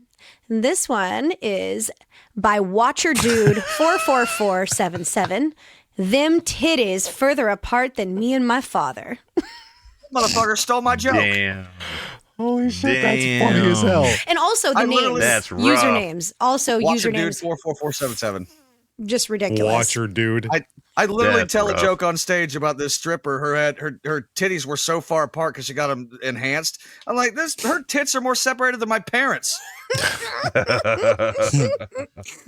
this one is by Watcher Dude 44477. Them titties further apart than me and my father. Motherfucker stole my joke. Damn. Holy shit, Damn. that's funny as hell. And also the I names, literally- That's rough. usernames, also Watch your dude usernames, 44477. just ridiculous. Watcher, dude. I literally That's tell rough. a joke on stage about this stripper. Her titties were so far apart because she got them enhanced. I'm like, her tits are more separated than my parents.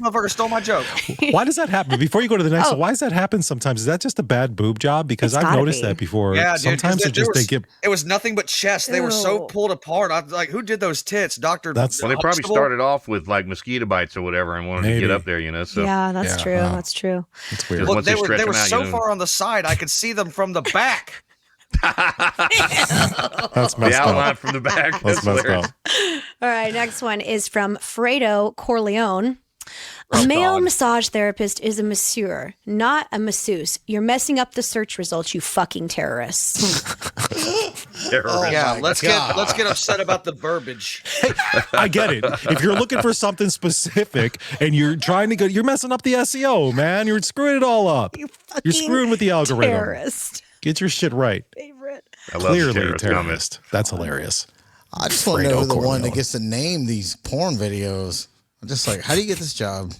Motherfucker stole my joke. Why does that happen? Before you go to the next Oh. one, why does that happen sometimes? Is that just a bad boob job? Because It's I've gotta noticed be. that before. Yeah, dude. 'cause Sometimes there- it just there they was- get It was nothing but chest. They were so Ew. pulled apart. I was like, who did those tits, Doctor? That's- Well, they probably Huxtable? started off with like mosquito bites or whatever and wanted to Maybe. get up there, So Yeah, that's Yeah, true. wow. That's true. it's weird. Look, once they they were stretch they were them out, so you know. far on the side, I could see them from the back. That's the messed outline up. from the back. That's messed hilarious. up. All right, next one is from Fredo Corleone. A male massage therapist is a masseur, not a masseuse. You're messing up the search results, you fucking terrorists. Terrorist. Yeah, my let's God. get upset about the verbiage. I get it. If you're looking for something specific and you're trying to go, you're messing up the SEO, man. You're screwing it all up. You You're fucking screwing with the algorithm. terrorist. Get your shit right. Favorite. I love Clearly a terrorist comments. terrorist. That's hilarious. I just want to know Fredo who the one Corleone. that gets to name these porn videos. I'm just like, how do you get this job?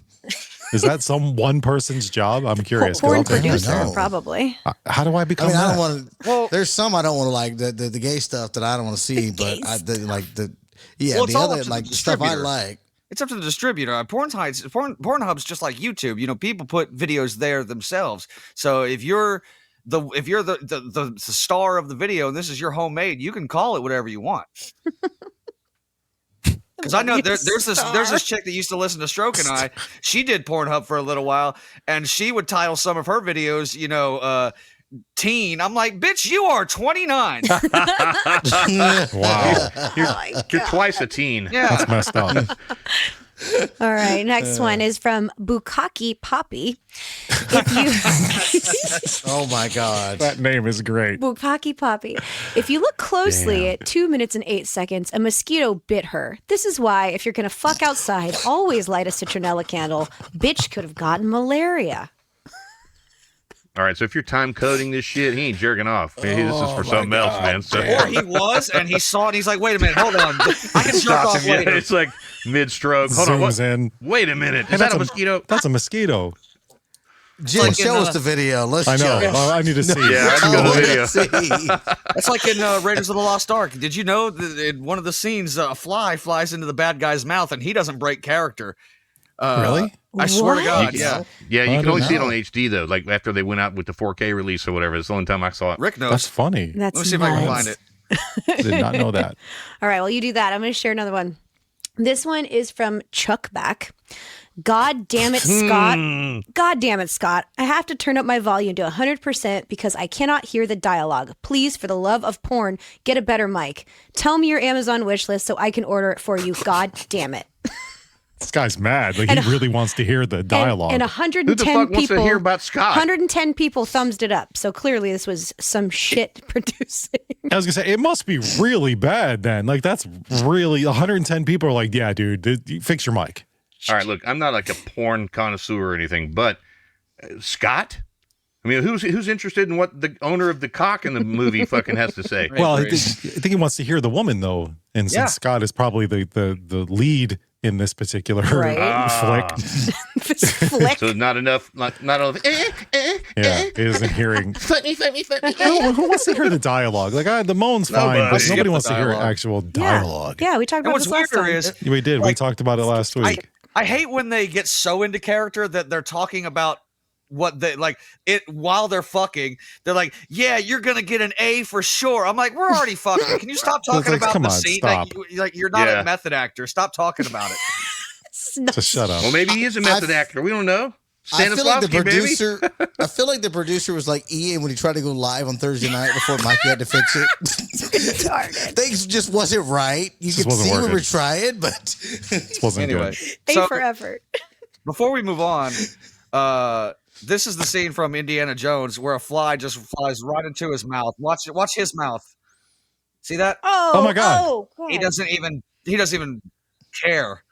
Is that some one person's job? I'm curious. 'cause Porn I'll take my producer, time. know. probably. How do I I become mean, I that? don't want to. Well- there's some I don't want to like the gay stuff that I don't want to see, but Well, it's the all other up to like the stuff I distributor. like. It's up to the distributor. Pornhub's just like YouTube. People put videos there themselves. So if you're the star of the video and this is your homemade, you can call it whatever you want. Because I know there's this chick that used to listen to Stroke and I. She did Pornhub for a little while, and she would title some of her videos, teen. I'm like, bitch, you are 29. Wow. You're twice a teen. Yeah. That's messed up. All right, next one is from Bukaki Poppy. If you Oh my God. That name is great. Bukaki Poppy. If you look closely at 2 minutes and 8 seconds, a mosquito bit her. This is why, if you're gonna fuck outside, always light a citronella candle. Bitch could have gotten malaria. All right, so if you're time coding this shit, he ain't jerking off. This is for something else, man. So, Or he was, and he saw it, and he's like, wait a minute, hold on. I can jerk stops off him. Yeah, later. it's like mid-stroke. Hold on, Zooms what? in. Wait a minute. Hey, Is that a mosquito? That's a mosquito. Jim, like show in, us the video. Let's I know. show us. Oh, I need to see. Yeah, I can go to the video. That's like in Raiders of the Lost Ark. Did you know that in one of the scenes, a fly flies into the bad guy's mouth, and he doesn't break character? Really? I swear to What? God, yeah. Yeah, you I can don't only see it know. on HD, though. Like, after they went out with the 4K release or whatever. It's the only time I saw it. Rick knows. That's funny. That's Let me see if I can find nuts. it. Did not know that. All right, well, you do that. I'm going to share another one. This one is from Chuckback. God damn it, Scott. God damn it, Scott. I have to turn up my volume to 100% because I cannot hear the dialogue. Please, for the love of porn, get a better mic. Tell me your Amazon wish list so I can order it for you. God damn it. This guy's mad. Like, And he really wants to hear the dialogue. And Who 110 the fuck wants people to hear about Scott? 110 people thumbs it up. So clearly this was some shit producing. I was gonna say it must be really bad then. Like, that's really 110 people are like, yeah, dude, fix your mic. All right, look, I'm not like a porn connoisseur or anything, but Scott? I mean, who's interested in what the owner of the cock in the movie fucking has to say? Well, I agree. think he wants to hear the woman though, and Yeah. since Scott is probably the lead in this particular Right. flick, This flick. So not enough. yeah, he isn't hearing. Fuck me. Who wants to hear the dialogue? Like, the moan's fine, but Nobody. nobody wants to hear Dialogue. actual Yeah. dialogue. Yeah, we talked And about what's this last weirder time. is, We did. We talked about it last week. I hate when they get so into character that they're talking about what they like it while they're fucking. They're like, yeah, you're gonna get an A for sure. I'm like, we're already fucking. Can you stop talking like, about come the on, scene? stop. Like you're not Yeah. a method actor. Stop talking about it. Just shut up. Well, maybe he is a method actor. We don't know. I feel like the Stanislavski, baby. producer. I feel like the producer was like Ian when he tried to go live on Thursday night before Mikey had to fix it. Things just wasn't right. You Just could wasn't see we working. were trying, but This wasn't Anyway, good. A for effort. before we move on, this is the scene from Indiana Jones where a fly just flies right into his mouth. Watch his mouth. See that? Oh my God. Oh, God. He doesn't even care.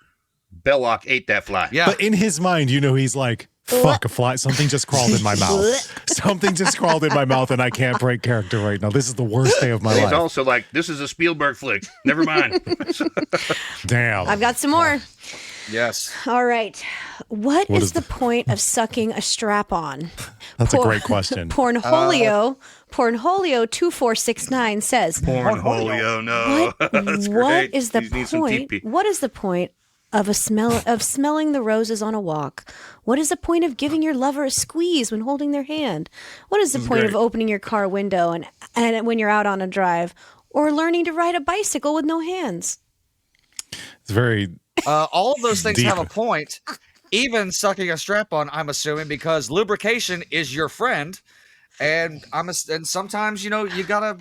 Belloc ate that fly. Yeah. But in his mind, he's like, fuck, a fly. Something just crawled in my mouth. Something just crawled in my mouth, and I can't break character right now. This is the worst day of my He's life. also like, this is a Spielberg flick. Never mind. Damn. I've got some more. Yes. All right. What What is is the point of sucking a strap on? That's a great question. Pornholio 2469 says, Pornholio, no. That's what great. is the He needs some point? TP. What is the point of smelling the roses on a walk? What is the point of giving your lover a squeeze when holding their hand? What is the point of opening your car window and when you're out on a drive, or learning to ride a bicycle with no hands? It's very. All of those things Deep. have a point. Even sucking a strap on, I'm assuming, because lubrication is your friend, and and sometimes you gotta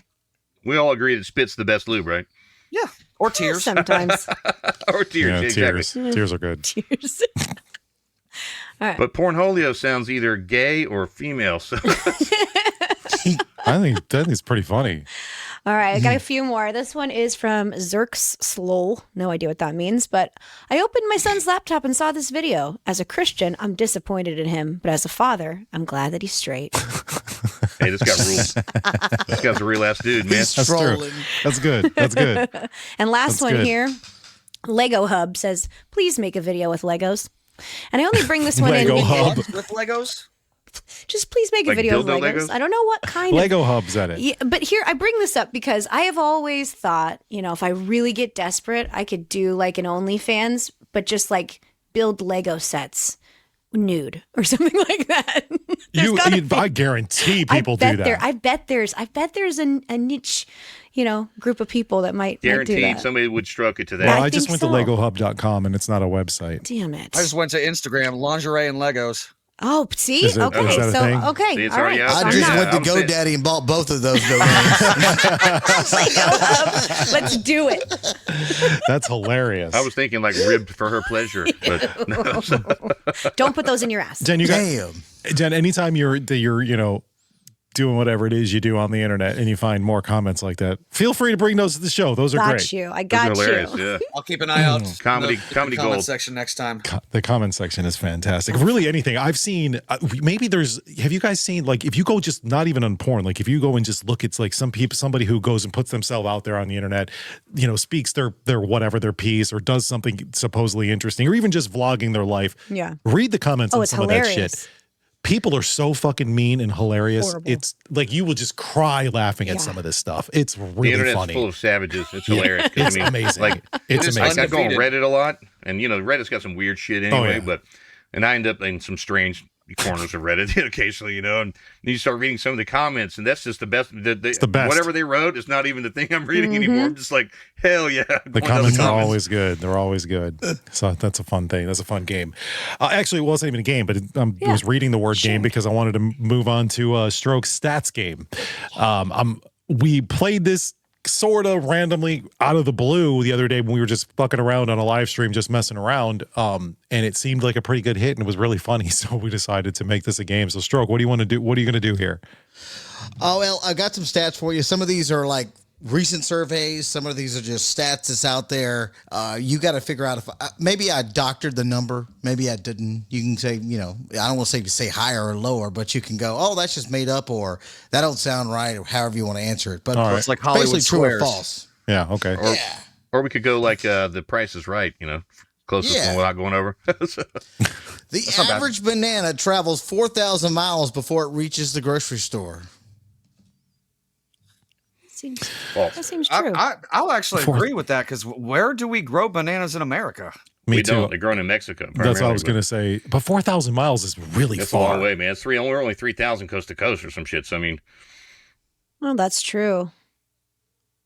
We all agree that spit's the best lube, right? or tears. Sometimes. Or tears. Yeah, exactly. tears. Tears are good. Tears. But Pornholio sounds either gay or female. So I think it's pretty funny. All right, I got a few more. This one is from Zerks Slol. No idea what that means, but I opened my son's laptop and saw this video. As a Christian, I'm disappointed in him, but as a father, I'm glad that he's straight. hey, this guy rules. This guy's a real ass dude, man. he's That's true. trolling. That's good. That's good. And last That's one good. here, Lego Hub says, please make a video with Legos. And I only bring this one Lego in. Hub. With Legos. Just please make a Like video with dildo Legos. Legos? I don't know what kind of. Lego Hub's at it. Yeah, but here I bring this up because I have always thought, if I really get desperate, I could do like an OnlyFans, but just like build Lego sets nude or something like that. I guarantee people do that. I bet there's a niche, group of people that might do Guaranteed that. somebody would stroke it to that. Well, I I just think went to so. legohub.com and it's not a website. Damn it. I just went to Instagram, lingerie and Legos. Oh, see? Is Okay. that a So, thing? okay. See, it's All already right. out I there. just Yeah, went to I'm saying- GoDaddy and bought both of those domains. Like, let's do it. That's hilarious. I was thinking like ribbed for her pleasure, but no. Don't put those in your ass. Jen, you got Damn. Jen. Anytime you're doing whatever it is you do on the internet and you find more comments like that, feel free to bring those to the show. Those are Got great. you. I Those got are hilarious. you. Yeah. I'll keep an eye out. Comedy- in the comedy comment gold. section next time. The comment section is fantastic. Really anything I've seen, maybe have you guys seen, like, if you go just not even on porn, like if you go and just look, it's like somebody who goes and puts themselves out there on the internet, speaks their whatever, their piece, or does something supposedly interesting, or even just vlogging their life. Yeah. Read the comments on it's some of that hilarious. shit. People are so fucking mean and hilarious. Horrible. It's like you will just cry laughing at Yeah. some of this stuff. It's The really internet's funny. full of savages. It's hilarious. 'Cause, It's amazing. Like It's I amazing. go on Undefeated. Reddit a lot, and Reddit's got some weird shit anyway. yeah. And I end up in some strange corners of Reddit occasionally, and then you start reading some of the comments, and that's just the best. the best. Whatever they wrote is not even the thing I'm reading anymore. I'm just like, hell yeah. The Going down comments are always good. They're always good. So that's a fun thing. That's a fun game. Actually, it wasn't even a game, but I was reading the word game because I wanted to move on to Stroke's stats game. We played this sort of randomly out of the blue the other day when we were just fucking around on a live stream, just messing around. And it seemed like a pretty good hit and it was really funny. So we decided to make this a game. So Stroke, what do you want to do? What are you going to do here? Oh, well, I got some stats for you. Some of these are like recent surveys. Some of these are just stats that's out there. You got to figure out if maybe I doctored the number. Maybe I didn't. You can say, I don't want to say higher or lower, but you can go, oh, that's just made up, or that don't sound right, or however you want to answer it. But All right. It's like Hollywood basically true or Squares. false. Yeah. Okay. Yeah. Or we could go like The Price is Right, closest Yeah. one without going over. The not bad. average banana travels 4,000 miles before it reaches the grocery store. False. That seems true. I'll actually Before- agree with that because where do we grow bananas in America? Me We too. don't. They're grown in Mexico. That's what I was going to to say. But 4,000 miles is really That's far. a long way, man. We're only 3,000 coast to coast or some shit. So, I mean, Well, that's true.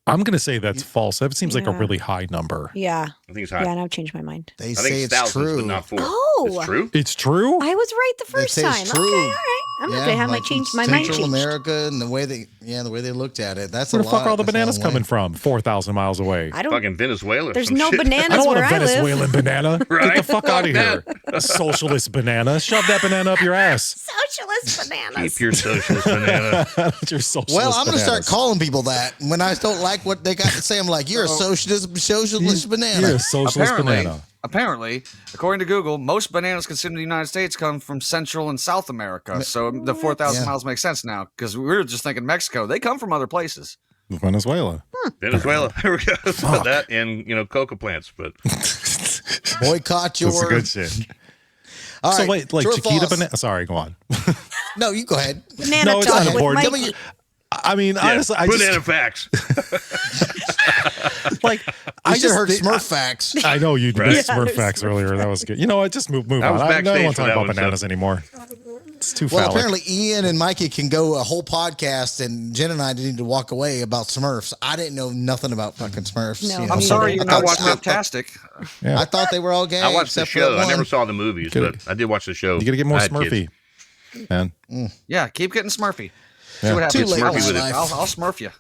I'm going to say that's false. That seems like a Yeah. really high number. Yeah. I think it's high. Yeah, and I've changed my mind. They I say think it's it's thousands, true. but not 4. Oh. It's true? It's true? I was right the first say time. it's Okay, true. all right. I'm not gonna have like my mind Central changed. America and the way they looked at it. That's Where a the lot. fuck are all the That's a bananas long way. coming from? 4,000 miles away. I don't. Fucking Venezuela. or There's some no shit. bananas I don't want where a I live. Venezuelan banana. Get the Right? fuck out of here. Fuck A socialist banana. Shove that banana up your ass. Socialist bananas. Keep your socialist banana. That's your socialist Well, I'm going to start bananas. calling people that. When I don't like what they got to say, I'm like, you're a socialist banana. You're a socialist banana. Apparently, according to Google, most bananas consumed in the United States come from Central and South America. So the 4,000 Yeah. miles makes sense now because we were just thinking Mexico. They come from other places. Venezuela. Venezuela. There we go. So that and, coca plants. But Boycott your. That's the good shit. All So right, wait, like true or Chiquita false? banana. Sorry, go on. No, you go ahead. Banana No, it's talk on the with board. Mikey. Tell me- I mean, honestly, I banana just facts. like I I just just heard think- Smurf facts. I know you did Right. Smurf facts earlier. That was good. You know what? Just move I on. was I don't backstage want to for talk that about one, so- bananas anymore. It's too Well, phallic. apparently Ian and Mikey can go a whole podcast, and Jen and I need to walk away about Smurfs. I didn't know nothing about fucking Smurfs. No, you know. I'm sorry you I know thought- Smurftastic. Yeah. I thought they were all gay. I watched the except for show. that I one. never saw the movies, Good. but I did watch the show. You got to get more I had kids. Smurfy, man. Yeah, keep getting Smurfy. See Yeah. what Too happens. late Smurfy in with my it. life. I'll Smurf you.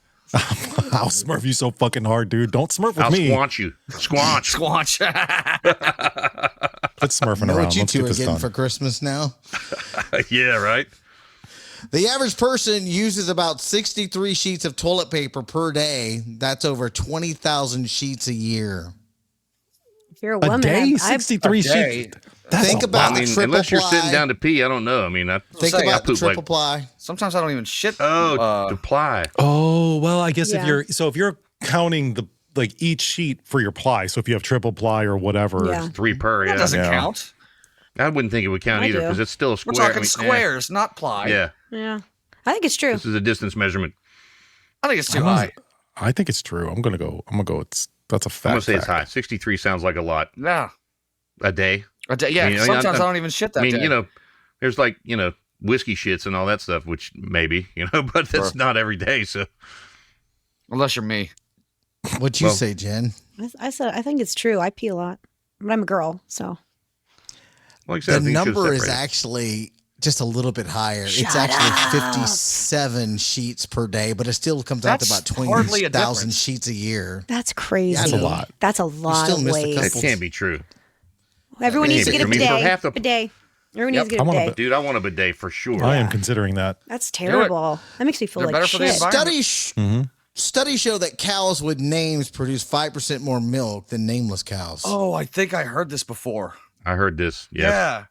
I'll Smurf you so fucking hard, dude. Don't Smurf with I'll me. squanch you. Squanch. Squanch. Let's Smurfing know around. what you Let's two get are this getting done. for Christmas now. Yeah, right? The average person uses about 63 sheets of toilet paper per day. That's over 20,000 sheets a year. If you're a A woman, day, I've 63 A day. sheets. That's Think a about lot. I mean, triple unless you're ply. sitting down to pee, I don't know. I mean, Think saying, about I the poop like- triple ply. Sometimes I don't even shit. to ply. Oh, well, I guess Yeah. if you're counting the like each sheet for your ply, so if you have triple ply or whatever, Yeah. 3 per, that yeah. doesn't Yeah. count. I wouldn't think it would count I either do. because it's still a We're square. talking squares, not ply. Yeah. Yeah. I think it's true. This is a distance measurement. I think it's too I don't- high. I think it's true. I'm gonna go. That's a fact. I'm going to say it's fact. high. 63 sounds like a lot. Yeah. A day. A day, yeah. I mean, Sometimes I'm- I don't even shit that I mean, day. there's like, whiskey shits and all that stuff, which maybe, but that's Sure. not every day. So Unless you're me. What'd you Well- say, Jen? I said I think it's true. I pee a lot, but I'm a girl, so like I said, I The think it should number is separate. actually just a little bit higher. It's actually 57 sheets per day, but it still comes out to That's about hardly a 20,000 difference. sheets a year. That's crazy. That's a lot. That's a lot still of missed a waste. That couple. can't be true. Everyone needs to get a I mean, for half bidet. the- Bidet. Everyone needs to get I a want a bidet. Dude, I want a bidet for sure. I am considering that. That's terrible. That makes me feel They're like better for the shit. environment. Studies show that cows with names produce 5% more milk than nameless cows. Oh, I think I heard this before. I heard this. Yes. Yeah.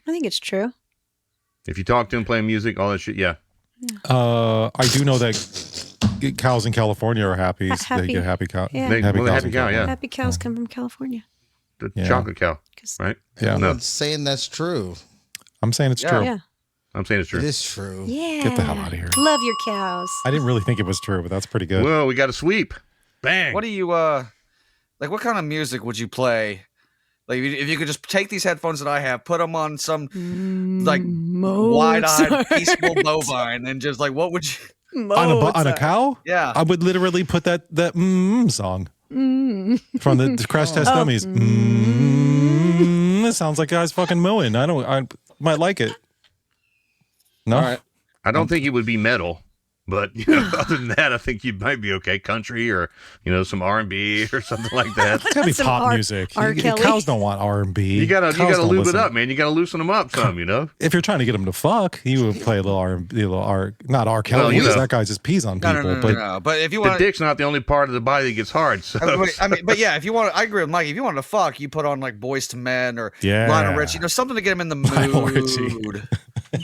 I think it's true. If you talk to him, playing music, all that shit, yeah. I do know that cows in California are happy. Happy. They get happy cow. Yeah. They- Happy well, the cows happy in cow, California. yeah. Happy cows come from California. The Yeah. chocolate cow, 'Cause- right? Yeah. No, I'm saying that's true. I'm saying it's Yeah. true. Yeah. I'm saying it's It true. is true. Yeah. Get the hell out of here. Love your cows. I didn't really think it was true, but that's pretty good. Well, we got a sweep. Bang. What do you like? What kind of music would you play? Like, if you could just take these headphones that I have, put them on some like wide-eyed, peaceful bovine, and just like, what would you? on a cow? Yeah. I would literally put that song from the Crash Test Dummies. It sounds like guys fucking mooing. I might like it. No, All right. I don't think it would be metal, but other than that, I think you might be okay. Country or some R&B or something like that. it's gotta be Some pop R- music. R. Kelly. Cows don't want R&B. You gotta Cows don't lube it listen. up, man. You gotta loosen them up some. If you're trying to get them to fuck, you would play a little R&B, not R. Kelly, Well, because know. that guy just pees on people. No. But if you The want, dick's not the only part of the body that gets hard. So but yeah, if you want, I agree with Mike. If you want to fuck, you put on like Boys to Men or Yeah. Lionel Richie, something to get him in the Lionel Richie. mood.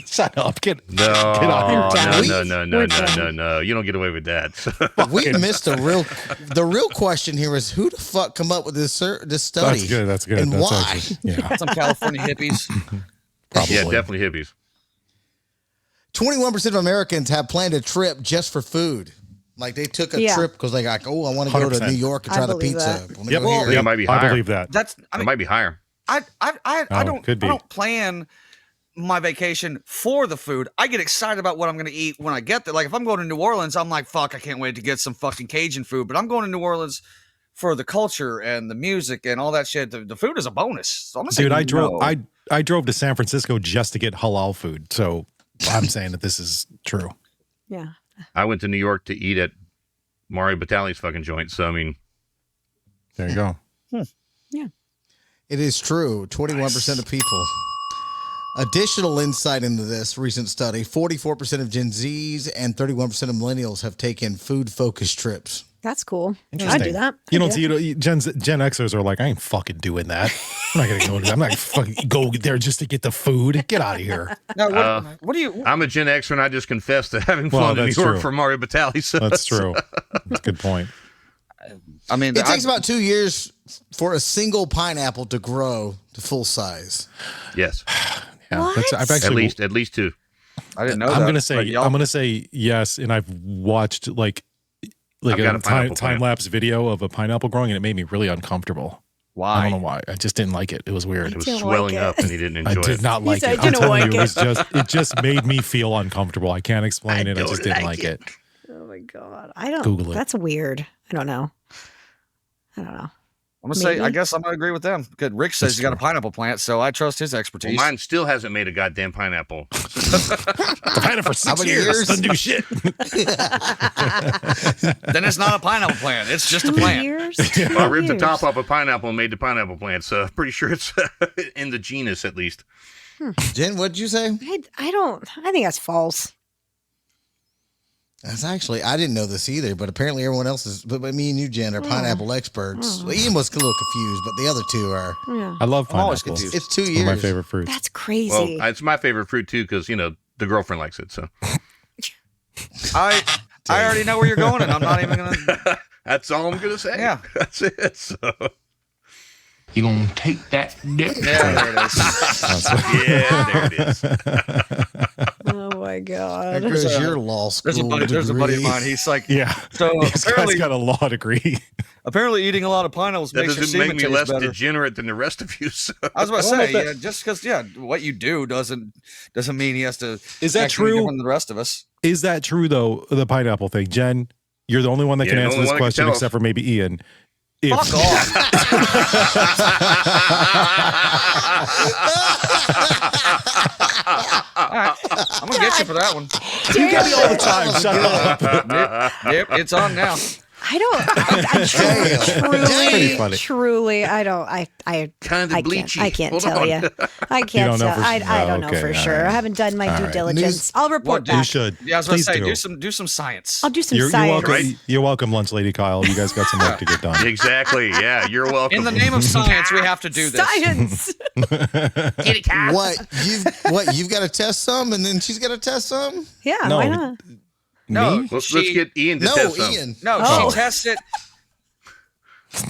Shut up. Get no, out of here. no. You don't get away with that. We missed the real question here is who the fuck come up with this study? That's good. And That's why? actually- yeah, Some California hippies. probably. Yeah, definitely hippies. 21% of Americans have planned a trip just for food. Like they took a Yeah. trip because they like, oh, I want to go to 100%. New York and I try the believe pizza. that. Wanna Yep. go here. Yeah, it might be I higher. believe that. That's. I It mean, might be higher. I Oh, don't. could be. I don't plan my vacation for the food. I get excited about what I'm going to eat when I get there. Like if I'm going to New Orleans, I'm like, fuck, I can't wait to get some fucking Cajun food. But I'm going to New Orleans for the culture and the music and all that shit. The food is a bonus. So I'm gonna say Dude, no. I drove to San Francisco just to get halal food. So I'm saying that this is true. Yeah. I went to New York to eat at Mario Batali's fucking joint. So I mean, There you go. It is true. 21% of people. Additional insight into this recent study 44% of Gen Zs and 31% of millennials have taken food focused trips. That's cool. I'd Interesting. do that. You I'd don't do see Gen Xers are like, I ain't fucking doing that. I'm not gonna go to. I'm not fucking go there just to get the food. Get out of here. Now, what do you? I'm a Gen Xer and I just confessed to having Well, flown to New that's York true. for Mario Batali. So That's true. That's a good point. I mean, It takes about 2 years for a single pineapple to grow to full size. Yes, Yeah, What? I've at actually. least two. I didn't know. I'm that, gonna but say y'all- I'm gonna say yes, and I've watched like I've got a a pineapple time plant. lapse video of a pineapple growing, and it made me really uncomfortable. Why? I don't know why. I just didn't like it. It was weird. It was didn't swelling like up it. and he didn't I enjoy did it. not like said it. I didn't I'm telling like you, it. it just made me feel uncomfortable. I can't explain it. I just didn't like it. Oh my god. I don't. Google it. That's weird. I don't know. I'm gonna say. I Maybe. guess I'm gonna agree with them. Good. Rick says That's he's got a true. pineapple plant, so I trust his Well, expertise. mine still hasn't made a goddamn pineapple. I've had it for 6 many years. years? Doesn't do shit. Then it's not a pineapple plant. It's just a plant. Years? I ripped the top off a pineapple and made the pineapple plant. So pretty sure it's in the genus at least. Jen, what did you say? I don't. I think that's false. That's actually, I didn't know this either, but apparently everyone else is, but me and you, Jen, are pineapple experts. Well, Ian was a little confused, but the other two are. Yeah. I love I'm always pineapples. confused. It's 2 It's years. one of my favorite fruits. That's crazy. Well, it's my favorite fruit too because the girlfriend likes it. So I already know where you're going, and I'm not even gonna. that's all I'm gonna say. Yeah. That's it. So You gonna take that dick? Yeah, there it is. yeah, there it is. oh my god. There goes There's a- your law school There's a buddy of degree. mine. He's like, Yeah. so This guy's apparently, got a law degree. apparently eating a lot of pineapples That makes your doesn't make semen me taste less better. degenerate than the rest of you. So. I was about to I don't know say, if that- just because, what you do doesn't mean he has to. Is that act any true? different than the rest of us? Is that true though? The pineapple thing, Jen. You're the only one that can Yeah, the answer only this one that can question, tell us. except for maybe Ian. If, Fuck off. All I'm gonna get you for that one. You get me all the time. Shut up. Yep, it's on now. I pretty funny. truly, I don't, Kind of bleachy. I can't Hold tell on. you. I can't don't know tell. for I sure. don't know Okay, for all sure. right. I haven't done my due diligence. I'll report You back. should. Yeah, I was gonna Please say, do. do some science. I'll do some You're science. welcome. You're welcome, Lunch Lady Kyle. You guys got some work to get done. Exactly. Yeah, you're welcome. In the name of science, we have to do this. Science. You've got to test some, and then she's got to test some. Yeah, No, why not? No, Me? Let's she- get Ian to No, test some. Ian. No, Oh. she tests it.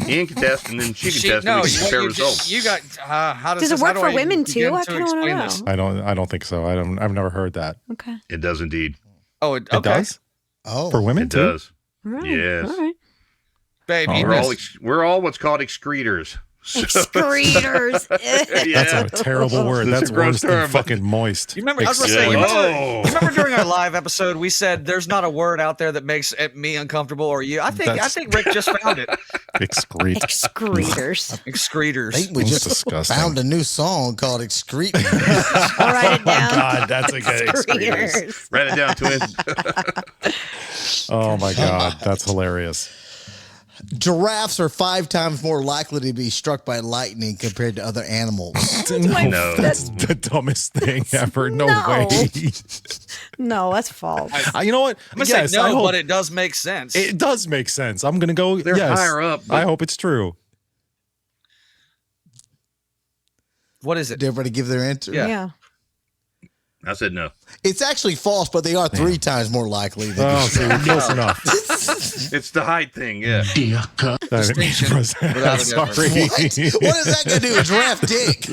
Ian can test, and then she can test, no, and we can compare results. you got. How does Does it this, work how do for I women begin too? I to kind of want to explain know. this? I don't think so. I've never heard that. Okay. It does indeed. Oh, It okay. does Oh, for women It too. does. All right. Yes. All right. Babe, Oh, you We're all missed- what's called excretors. So, Excretors. yeah. That's a terrible word. That's That's a gross worse than term, but- fucking moist. You remember? I was gonna say. Yeah. You remember during our live episode, we said there's not a word out there that makes me uncomfortable or you. I think Rick just found it. Excrete. Excretors. I Excretors. think we That's just disgusting. found a new song called "Excrete." I'll write it down. God, that's a good excretors. Excretors. Write it down, twins. Oh my God, that's hilarious. Giraffes are 5 times more likely to be struck by lightning compared to other animals. No. That's the dumbest thing ever. No, No. way. No, that's false. You know what? I'm gonna Yes, say no, I hope- but it does make sense. it does make sense. I'm gonna go. They're yes. higher up, but- I hope it's true. What is it? Did everybody give their answer? Yeah. Yeah. I said no. It's actually false, but they are 3 times more likely. Than Oh, see, we're close enough. It's the height thing, yeah. Distinction without a Sorry. What? What is that going to do with giraffe dick?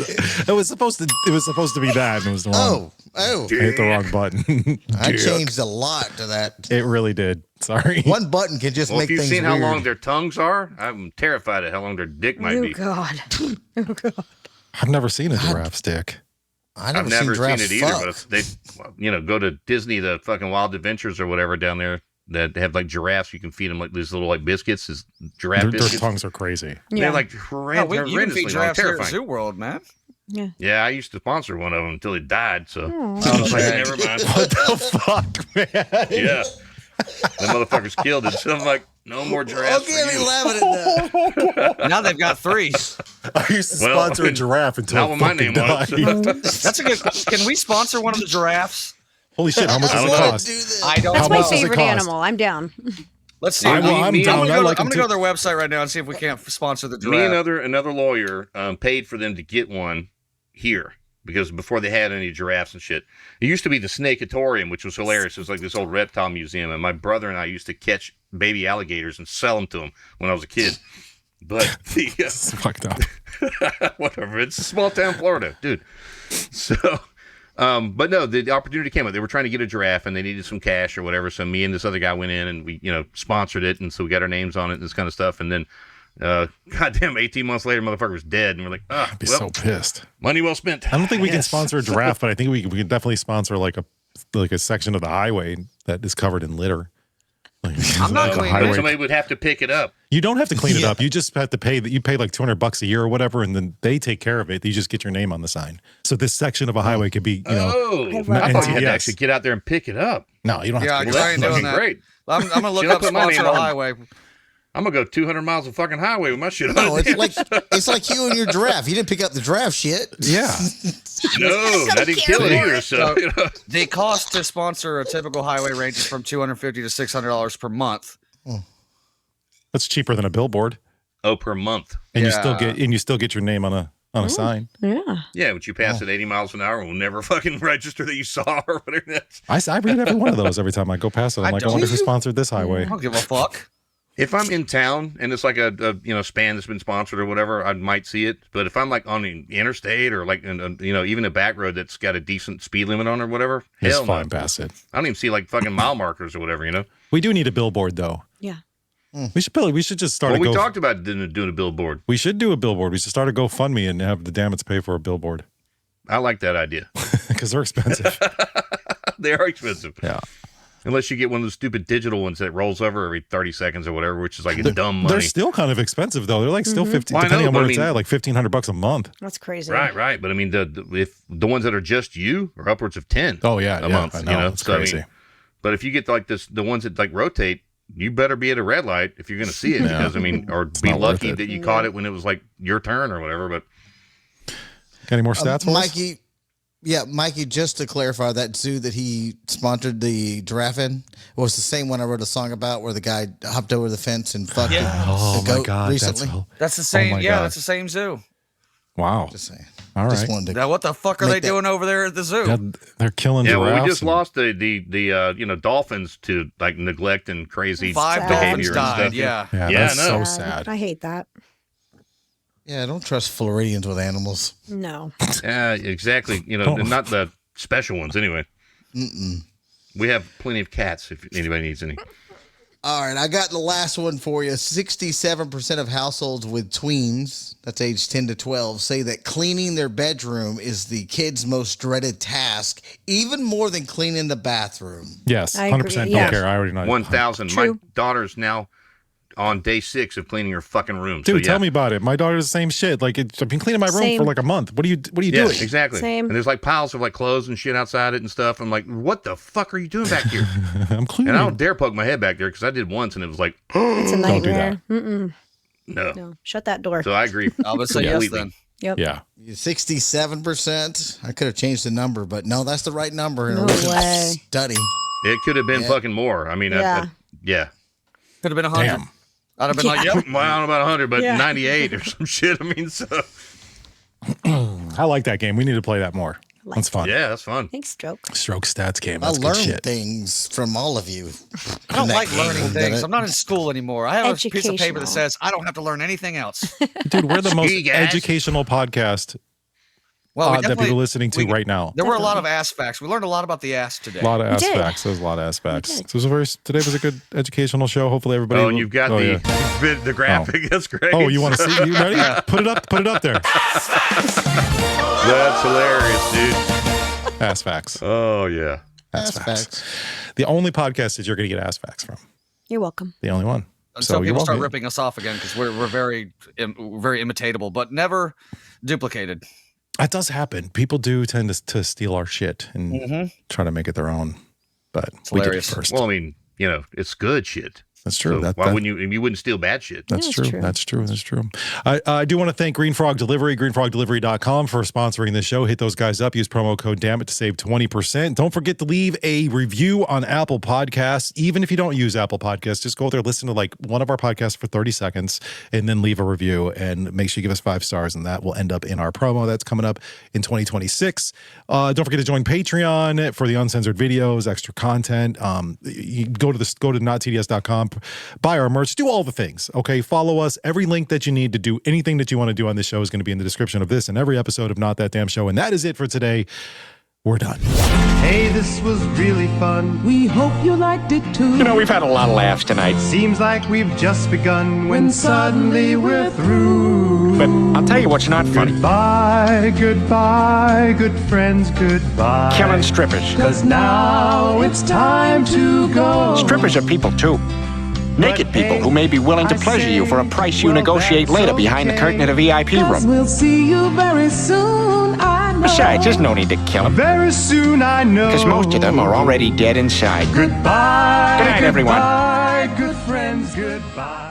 It was supposed to be that, and it was the wrong. Oh, I hit the wrong button. I Dick. changed a lot to that. It really did. Sorry. One button can just Well, make if you've things seen weird. how long their tongues are, I'm terrified of how long their dick might Oh be. God. Oh God. I've never seen a giraffe stick. I've I've never seen giraffes it either, fuck. but if they, go to Disney, the fucking Wild Adventures or whatever down there that have like giraffes. You can feed them like these little like biscuits, is giraffe Their biscuits. tongues are crazy. Yeah. They're like No, horrendously you can feed long, giraffes here at terrifying. Zoo World, man. Yeah, I used to sponsor one of them until he died. So Oh, I was like, okay. never mind. What the fuck, man? Yeah, the motherfuckers killed it. So I'm like, no more giraffes Okay, for me you. laughing at that. Now they've got 3. I used to Well, sponsor a giraffe until not it what my fucking name was. died. That's a good. Can we sponsor one of the giraffes? Holy shit! How much I does it want to cost? do this. I don't That's How my much does it favorite cost? animal. I'm down. Let's see. I'm down. I'm I gonna like go them to too. their website right now and see if we can't sponsor the Me and giraffe. another lawyer paid for them to get one here because before they had any giraffes and shit, it used to be the Snakeatorium, which was hilarious. It was like this old reptile museum, and my brother and I used to catch baby alligators and sell them to them when I was a kid. But the It's fucked up. whatever, it's a small town Florida, dude. So. But no, the opportunity came up. They were trying to get a giraffe and they needed some cash or whatever. So me and this other guy went in and we, sponsored it. And so we got our names on it and this kind of stuff. And then, goddamn, 18 months later, motherfucker was dead. And we're like, I'd be well, so pissed. money well spent. I don't think we can Yes. sponsor a giraffe, but I think we can definitely sponsor like a section of the highway that is covered in litter. Like, I'm not the cleaning it. highway- Somebody would have to pick it up. You don't have to clean it Yeah. up. You just have to pay that. You pay like $200 a year or whatever, and then they take care of it. You just get your name on the sign. So this section of a highway could be, Oh, I love I thought you had to NTS. actually get out there and pick it up. No, you don't Yeah, have to. because I ain't doing Fucking that. great. I'm gonna look Should I up put my sponsor name a on? highway. I'm gonna go 200 miles of fucking highway with my shit on. No, it. it's like you and your giraffe. You didn't pick up the giraffe shit. Yeah. No, I didn't kill it either. So, The cost to sponsor a typical highway ranges from $250 to $600 per month. That's cheaper than a billboard. oh, per month. And Yeah. you still get your name on a sign. Yeah. Yeah, but you pass it 80 miles an hour, we'll never fucking register that you saw or whatever. That's. I read every one of those every time I go past it. I'm I like, I wonder don't. who sponsored this highway. I don't give a fuck. If I'm in town and it's like a span that's been sponsored or whatever, I might see it. But if I'm like on the interstate or like even a back road that's got a decent speed limit on or whatever, Just hell flying no. past it. I don't even see like fucking mile markers or whatever. We do need a billboard though. Yeah. We should just start Well, a we go. talked about doing a billboard. We should do a billboard. We should start a GoFundMe and have the Dammits pay for a billboard I like that idea. because they're expensive. They are expensive. Yeah. Unless you get one of those stupid digital ones that rolls over every 30 seconds or whatever, which is like it's dumb money. They're still kind of expensive though. They're like still 15, Well, I depending know, on but where I it's mean- at, like $1,500 a month. That's crazy. Right. But I mean, if the ones that are just you are upwards of 10. Oh yeah, a yeah, month. I know. It's So, I crazy. mean, but if you get like the ones that like rotate, you better be at a red light if you're going to see it, because I mean, or be not worth lucky it. that you caught it when it was like your turn or whatever. But Got any more stats, for us? Mikey. Yeah, Mikey, just to clarify, that zoo that he sponsored the giraffe in was the same one I wrote a song about where the guy hopped over the fence and fucked Oh the my goat god, recently. That's the same. my Yeah, God. that's the same zoo. Wow. Just saying. All Just right. wanted to Now, what the fuck are Make they that- doing over there at the zoo? Yeah, they're killing yeah, well, giraffes. we just and- lost the dolphins to like neglect and crazy 5 behavior dolphins and died. stuff. Yeah. Yeah, Yeah, that's I know. so sad. I hate that. Yeah, I don't trust Floridians with animals. No. Yeah, exactly. Not the special ones anyway. We have plenty of cats if anybody needs any. All right, I got the last one for you. 67% of households with tweens, that's age 10 to 12, say that cleaning their bedroom is the kids' most dreaded task, even more than cleaning the bathroom. Yes, I agree, 100% yeah. don't care. I already know. 1,000. My True. daughter's now on day 6 of cleaning her fucking room. Dude, so, yeah. tell me about it. My daughter's the same shit. Like, I've been cleaning my room Same. for like a month. What are you Yeah, doing? exactly. Same. And there's like piles of like clothes and shit outside it and stuff. I'm like, what the fuck are you doing back here? I'm cleaning. And I don't dare poke my head back there because I did once and it was like, It's a do nightmare. that. Mm-mm. no. No. Shut that door. So I agree. I would say yes completely. then. Yep. Yeah. 67%. I could have changed the number, but no, that's the right number in a No recent way. study. It could have been Yeah. fucking more. I mean, Yeah. yeah. Could have been 100. Damn. I'd have been like, yep. Well, I don't know about 100, but Yeah. 98 or some shit. I mean, so I like that game. We need to play that more. That's fun. yeah, that's fun. Thanks, Stroke. Stroke stats game. I That's good learned shit. things from all of you. I don't in that like game, learning didn't things. it? I'm not in school anymore. I have a piece of paper Educational. that says I don't have to learn anything else. Dude, we're the most Ski gas. educational podcast Well, that people are listening to right now. There were a lot of ass facts. We learned a lot about the ass today. A lot of We did. aspects. There's a lot of aspects. did. So it was today was a good educational show. Hopefully everybody. Oh, and you've got the yeah. the graphic. That's great. Oh, you want to see? You ready? Put it up. Put it up there. That's hilarious, dude. Ass facts. Oh, yeah. Ass Ass facts. facts. The only podcast that you're going to get ass facts from. You're welcome. The only one. Until So you're people start welcome. ripping us off again because we're very imitatable, but never duplicated. That does happen. People do tend to steal our shit and try to make it their own. But we did it hilarious. first. Well, I mean, it's good shit. That's true. So why wouldn't you wouldn't steal bad shit? That's Yeah, true. that's true. That's true. I do want to thank Green Frog Delivery, greenfrogdelivery.com for sponsoring this show. Hit those guys up. Use promo code DAMNIT to save 20%. Don't forget to leave a review on Apple Podcasts. Even if you don't use Apple Podcasts, just go there, listen to like one of our podcasts for 30 seconds, and then leave a review. And make sure you give us 5 stars, and that will end up in our promo that's coming up in 2026. Don't forget to join Patreon for the uncensored videos, extra content. You go to nottds.com, buy our merch, do all the things. Okay, follow us. Every link that you need to do anything that you want to do on this show is going to be in the description of this and every episode of Not That Damn Show. And that is it for today. We're done. Hey, this was really fun. We hope you liked it too. You know, we've had a lot of laughs tonight. Seems like we've just begun when suddenly we're through. But I'll tell you what's not funny. Goodbye, goodbye, good friends, goodbye. Killing strippers. 'Cause now it's time to go. Strippers are people, too. Naked people who may be willing to pleasure you for a price you negotiate later behind the curtain at a VIP room. We'll see you very soon, I know. Besides, there's no need to kill them, Very soon, I know. because most of them are already dead inside. Goodbye. Good night, everyone. Goodbye, good friends, goodbye.